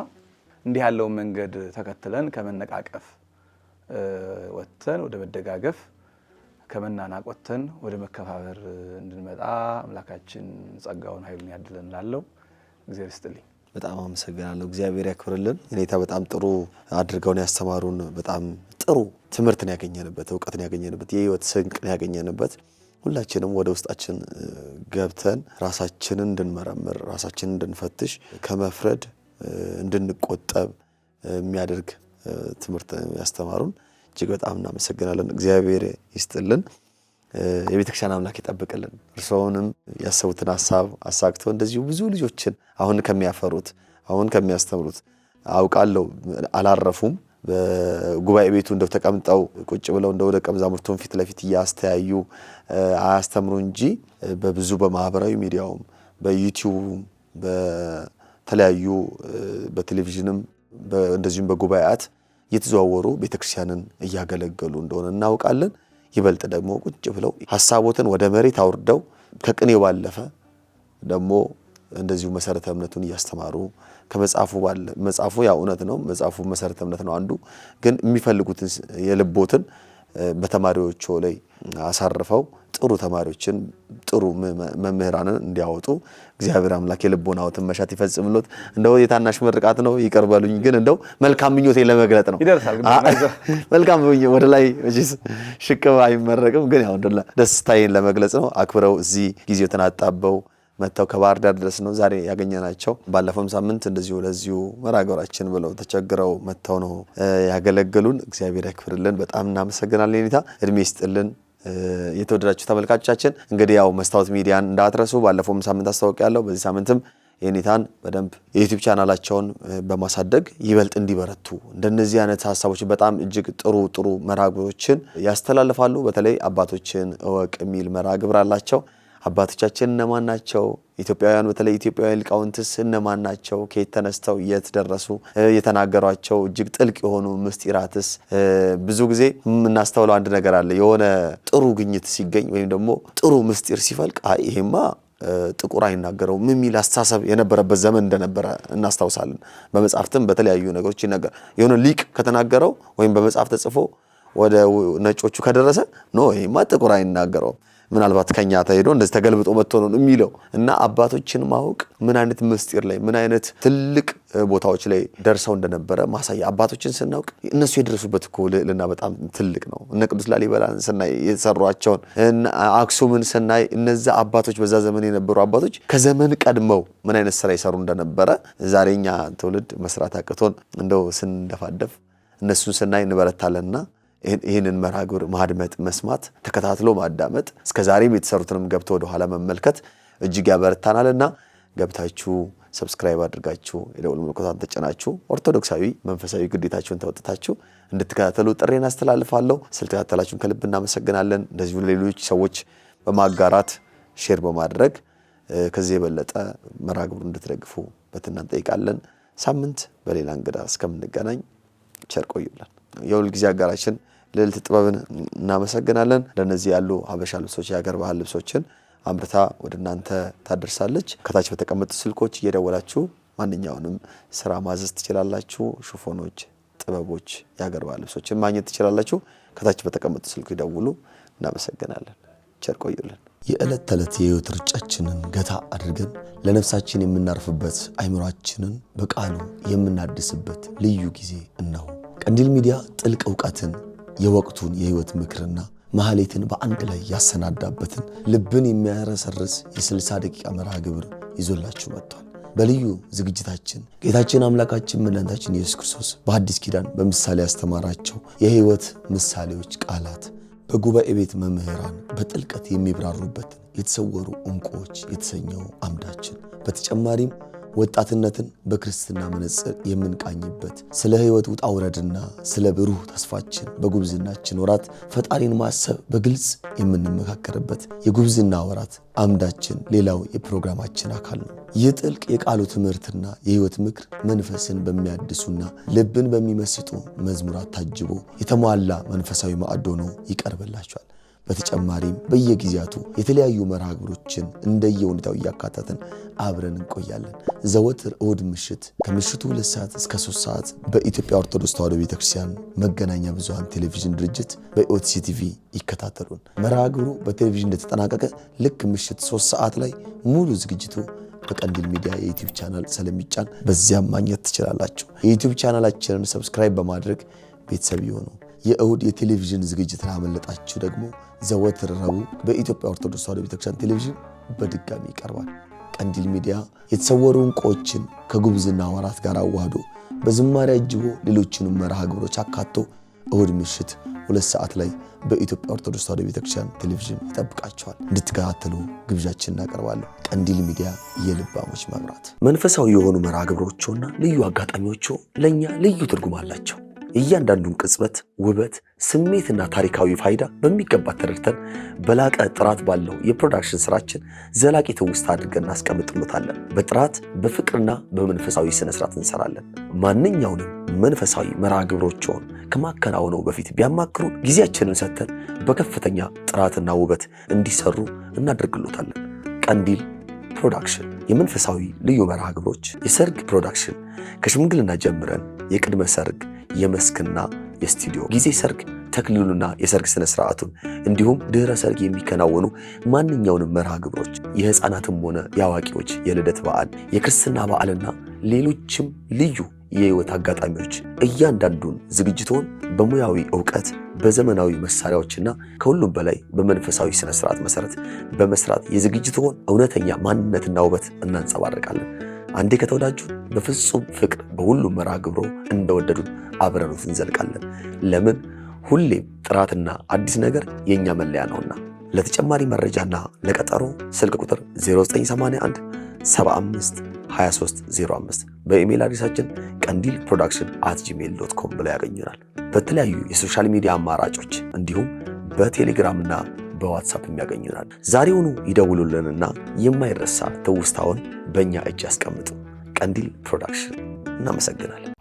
እንዲህ ያለውን መንገድ ተከትለን ከመነቃቀፍ ወጥተን ወደ መደጋገፍ፣ ከመናናቅ ወጥተን ወደ መከባበር እንድንመጣ አምላካችን ጸጋውን ኃይሉን ያድለን እላለሁ። እግዚአብሔር ይስጥልኝ። በጣም አመሰግናለሁ። እግዚአብሔር ያክብርልን። የኔታ በጣም ጥሩ አድርገውን ያስተማሩን፣ በጣም ጥሩ ትምህርትን ያገኘንበት፣ እውቀትን ያገኘንበት፣ የህይወት ስንቅን ያገኘንበት፣ ሁላችንም ወደ ውስጣችን ገብተን ራሳችንን እንድንመረምር፣ ራሳችንን እንድንፈትሽ፣ ከመፍረድ እንድንቆጠብ የሚያደርግ ትምህርት ያስተማሩን እጅግ በጣም እናመሰግናለን። እግዚአብሔር ይስጥልን። የቤተክርስቲያን አምላክ ይጠብቅልን። እርስዎንም ያሰቡትን ሐሳብ አሳክቶ እንደዚሁ ብዙ ልጆችን አሁን ከሚያፈሩት አሁን ከሚያስተምሩት አውቃለሁ አላረፉም። በጉባኤ ቤቱ እንደው ተቀምጠው ቁጭ ብለው እንደው ደቀ መዛሙርቱን ፊት ለፊት እያስተያዩ አያስተምሩ እንጂ በብዙ በማህበራዊ ሚዲያውም በዩቲዩብም በተለያዩ በቴሌቪዥንም እንደዚሁም በጉባኤያት እየተዘዋወሩ ቤተክርስቲያንን እያገለገሉ እንደሆነ እናውቃለን። ይበልጥ ደግሞ ቁጭ ብለው ሐሳቦትን ወደ መሬት አውርደው ከቅኔው ባለፈ ደግሞ እንደዚሁ መሰረተ እምነቱን እያስተማሩ መጽሐፉ ያው እውነት ነው። መጽሐፉ መሰረተ እምነት ነው አንዱ፣ ግን የሚፈልጉትን የልቦትን በተማሪዎቹ ላይ አሳርፈው ጥሩ ተማሪዎችን ጥሩ መምህራንን እንዲያወጡ እግዚአብሔር አምላክ የልቦናዎትን መሻት ይፈጽምሎት። እንደው የታናሽ ምርቃት ነው ይቀርበሉኝ፣ ግን እንደው መልካም ምኞቴን ለመግለጥ ነው። ይደርሳል መልካም ወደ ላይ እጂስ ሽቅብ አይመረቅም፣ ግን ያው ደስታዬን ለመግለጽ ነው። አክብረው እዚህ ጊዜውን አጣበው መተው ከባህር ዳር ድረስ ነው ዛሬ ያገኘናቸው። ባለፈው ሳምንት እንደዚሁ ለዚሁ መራገራችን ብለው ተቸግረው መተው ነው ያገለገሉን። እግዚአብሔር ያክብርልን። በጣም እናመሰግናለን። ኔታ እድሜ ይስጥልን። የተወደዳችሁ ተመልካቾቻችን እንግዲህ ያው መስታወት ሚዲያን እንዳትረሱ። ባለፈው ሳምንት አስተዋውቂያለሁ። በዚህ ሳምንትም የኔታን በደንብ የዩቲዩብ ቻናላቸውን በማሳደግ ይበልጥ እንዲበረቱ እንደነዚህ አይነት ሐሳቦች በጣም እጅግ ጥሩ መራግብሮችን ያስተላልፋሉ። በተለይ አባቶችን እወቅ የሚል መራግብር አላቸው። አባቶቻችን እነማን ናቸው? ኢትዮጵያውያን በተለይ ኢትዮጵያውያን ሊቃውንትስ እነማን ናቸው? ከየት ተነስተው የት ደረሱ? የተናገሯቸው እጅግ ጥልቅ የሆኑ ምስጢራትስ? ብዙ ጊዜ የምናስተውለው አንድ ነገር አለ። የሆነ ጥሩ ግኝት ሲገኝ ወይም ደግሞ ጥሩ ምስጢር ሲፈልቅ ይሄማ ጥቁር አይናገረውም የሚል አስተሳሰብ የነበረበት ዘመን እንደነበረ እናስታውሳለን። በመጽሐፍትም በተለያዩ ነገሮች ይነገር የሆነ ሊቅ ከተናገረው ወይም በመጽሐፍ ተጽፎ ወደ ነጮቹ ከደረሰ ይሄማ ጥቁር አይናገረውም ምናልባት ከኛ ተሄዶ እንደዚህ ተገልብጦ መጥቶ ነው የሚለው እና አባቶችን ማወቅ ምን አይነት ምስጢር ላይ ምን አይነት ትልቅ ቦታዎች ላይ ደርሰው እንደነበረ ማሳያ። አባቶችን ስናውቅ እነሱ የደረሱበት እኮ ልዕልና በጣም ትልቅ ነው። እነ ቅዱስ ላሊበላን ስናይ የተሰሯቸውን አክሱምን ስናይ እነዛ አባቶች በዛ ዘመን የነበሩ አባቶች ከዘመን ቀድመው ምን አይነት ስራ ይሰሩ እንደነበረ ዛሬኛ ትውልድ መስራት አቅቶን እንደው ስንደፋደፍ እነሱን ስናይ እንበረታለንና ይህንን መራግብር ማድመጥ መስማት ተከታትሎ ማዳመጥ እስከዛሬም የተሰሩትንም ገብቶ ወደ ኋላ መመልከት እጅግ ያበረታናልና ገብታችሁ ሰብስክራይብ አድርጋችሁ የደወል ምልክቱን ተጭናችሁ ኦርቶዶክሳዊ መንፈሳዊ ግዴታችሁን ተወጥታችሁ እንድትከታተሉ ጥሬን አስተላልፋለሁ። ስለተከታተላችሁን ከልብ እናመሰግናለን። እንደዚሁ ሌሎች ሰዎች በማጋራት ሼር በማድረግ ከዚህ የበለጠ መራግብሩን እንድትደግፉ በትህትና እንጠይቃለን። ሳምንት በሌላ እንግዳ እስከምንገናኝ ቸር ቆዩልን። የሁል ጊዜ አጋራችን ልዕልት ጥበብን እናመሰግናለን። ለነዚህ ያሉ ሀበሻ ልብሶች የሀገር ባህል ልብሶችን አምርታ ወደ እናንተ ታደርሳለች። ከታች በተቀመጡ ስልኮች እየደወላችሁ ማንኛውንም ስራ ማዘዝ ትችላላችሁ። ሽፎኖች፣ ጥበቦች፣ የሀገር ባህል ልብሶችን ማግኘት ትችላላችሁ። ከታች በተቀመጡ ስልኩ ይደውሉ። እናመሰግናለን። ቸር ቆዩልን። የዕለት ተዕለት የህይወት ርጫችንን ገታ አድርገን ለነፍሳችን የምናርፍበት አይምሯችንን በቃሉ የምናድስበት ልዩ ጊዜ እነሆ። ቀንዲል ሚዲያ ጥልቅ ዕውቀትን የወቅቱን የህይወት ምክርና ማህሌትን በአንድ ላይ ያሰናዳበትን ልብን የሚያረሰርስ የ60 ደቂቃ መርሃ ግብር ይዞላችሁ መጥቷል። በልዩ ዝግጅታችን ጌታችን አምላካችን መድኃኒታችን ኢየሱስ ክርስቶስ በአዲስ ኪዳን በምሳሌ ያስተማራቸው የሕይወት ምሳሌዎች ቃላት በጉባኤ ቤት መምህራን በጥልቀት የሚብራሩበት የተሰወሩ ዕንቁዎች የተሰኘው አምዳችን፣ በተጨማሪም ወጣትነትን በክርስትና መነጽር የምንቃኝበት ስለ ሕይወት ውጣ ውረድና ስለ ብሩህ ተስፋችን በጉብዝናችን ወራት ፈጣሪን ማሰብ በግልጽ የምንመካከርበት የጉብዝና ወራት አምዳችን ሌላው የፕሮግራማችን አካል ነው። ይህ ጥልቅ የቃሉ ትምህርትና የሕይወት ምክር መንፈስን በሚያድሱና ልብን በሚመስጡ መዝሙራት ታጅቦ የተሟላ መንፈሳዊ ማዕድ ሆኖ ይቀርብላችኋል። በተጨማሪም በየጊዜያቱ የተለያዩ መርሃ ግብሮችን እንደየሁኔታው እያካተትን አብረን እንቆያለን። ዘወትር እሁድ ምሽት ከምሽቱ 2 ሰዓት እስከ 3 ሰዓት በኢትዮጵያ ኦርቶዶክስ ተዋሕዶ ቤተክርስቲያን መገናኛ ብዙሃን ቴሌቪዥን ድርጅት በኢኦቲሲ ቲቪ ይከታተሉን። መርሃ ግብሩ በቴሌቪዥን እንደተጠናቀቀ ልክ ምሽት 3 ሰዓት ላይ ሙሉ ዝግጅቱ በቀንዲል ሚዲያ የዩቲዩብ ቻናል ስለሚጫን በዚያም ማግኘት ትችላላችሁ። የዩቲዩብ ቻናላችንን ሰብስክራይብ በማድረግ ቤተሰብ ይሁኑ። የእሁድ የቴሌቪዥን ዝግጅት ላመለጣችሁ ደግሞ ዘወትር ረቡዕ በኢትዮጵያ ኦርቶዶክስ ተዋሕዶ ቤተክርስቲያን ቴሌቪዥን በድጋሚ ይቀርባል። ቀንዲል ሚዲያ የተሰወሩ ዕንቁዎችን ከጉብዝና ወራት ጋር አዋህዶ በዝማሬ አጅቦ ሌሎችንም መርሃ ግብሮች አካቶ እሁድ ምሽት 2 ሰዓት ላይ በኢትዮጵያ ኦርቶዶክስ ተዋሕዶ ቤተክርስቲያን ቴሌቪዥን ይጠብቃችኋል። እንድትከታተሉ ግብዣችን እናቀርባለን። ቀንዲል ሚዲያ የልባሞች መብራት። መንፈሳዊ የሆኑ መርሃ ግብሮችና ልዩ አጋጣሚዎች ለእኛ ልዩ ትርጉም አላቸው። እያንዳንዱን ቅጽበት ውበት፣ ስሜትና ታሪካዊ ፋይዳ በሚገባ ተረድተን በላቀ ጥራት ባለው የፕሮዳክሽን ስራችን ዘላቂ ትውስታ አድርገን እናስቀምጥሎታለን። በጥራት በፍቅርና በመንፈሳዊ ስነ ስርዓት እንሰራለን። ማንኛውንም መንፈሳዊ መርሃ ግብሮችን ከማከናወነው በፊት ቢያማክሩ ጊዜያችንን ሰጥተን በከፍተኛ ጥራትና ውበት እንዲሰሩ እናደርግሎታለን። ቀንዲል ፕሮዳክሽን የመንፈሳዊ ልዩ መርሃ ግብሮች፣ የሰርግ ፕሮዳክሽን ከሽምግልና ጀምረን የቅድመ ሰርግ፣ የመስክና የስቱዲዮ ጊዜ ሰርግ፣ ተክሊሉና የሰርግ ስነ ስርዓቱን እንዲሁም ድህረ ሰርግ የሚከናወኑ ማንኛውንም መርሃ ግብሮች፣ የህፃናትም ሆነ የአዋቂዎች የልደት በዓል፣ የክርስትና በዓልና ሌሎችም ልዩ የህይወት አጋጣሚዎች እያንዳንዱን ዝግጅቶን በሙያዊ ዕውቀት በዘመናዊ መሳሪያዎችና ከሁሉም በላይ በመንፈሳዊ ስነ ስርዓት መሰረት በመስራት የዝግጅቶን እውነተኛ ማንነትና ውበት እናንጸባርቃለን። አንዴ ከተወዳጁ በፍጹም ፍቅር በሁሉም መርሃ ግብሮ እንደወደዱን አብረኑት እንዘልቃለን። ለምን? ሁሌም ጥራትና አዲስ ነገር የኛ መለያ ነውና። ለተጨማሪ መረጃና ለቀጠሮ ስልክ ቁጥር 0981 75 2305 በኢሜል አድሬሳችን ቀንዲል production@gmail.com ብለው ያገኙናል። በተለያዩ የሶሻል ሚዲያ አማራጮች እንዲሁም በቴሌግራምና በዋትስአፕ ያገኙናል። ዛሬውኑ ይደውሉልንና የማይረሳ ትውስታውን በእኛ እጅ ያስቀምጡ። ቀንዲል ፕሮዳክሽን። እናመሰግናለን።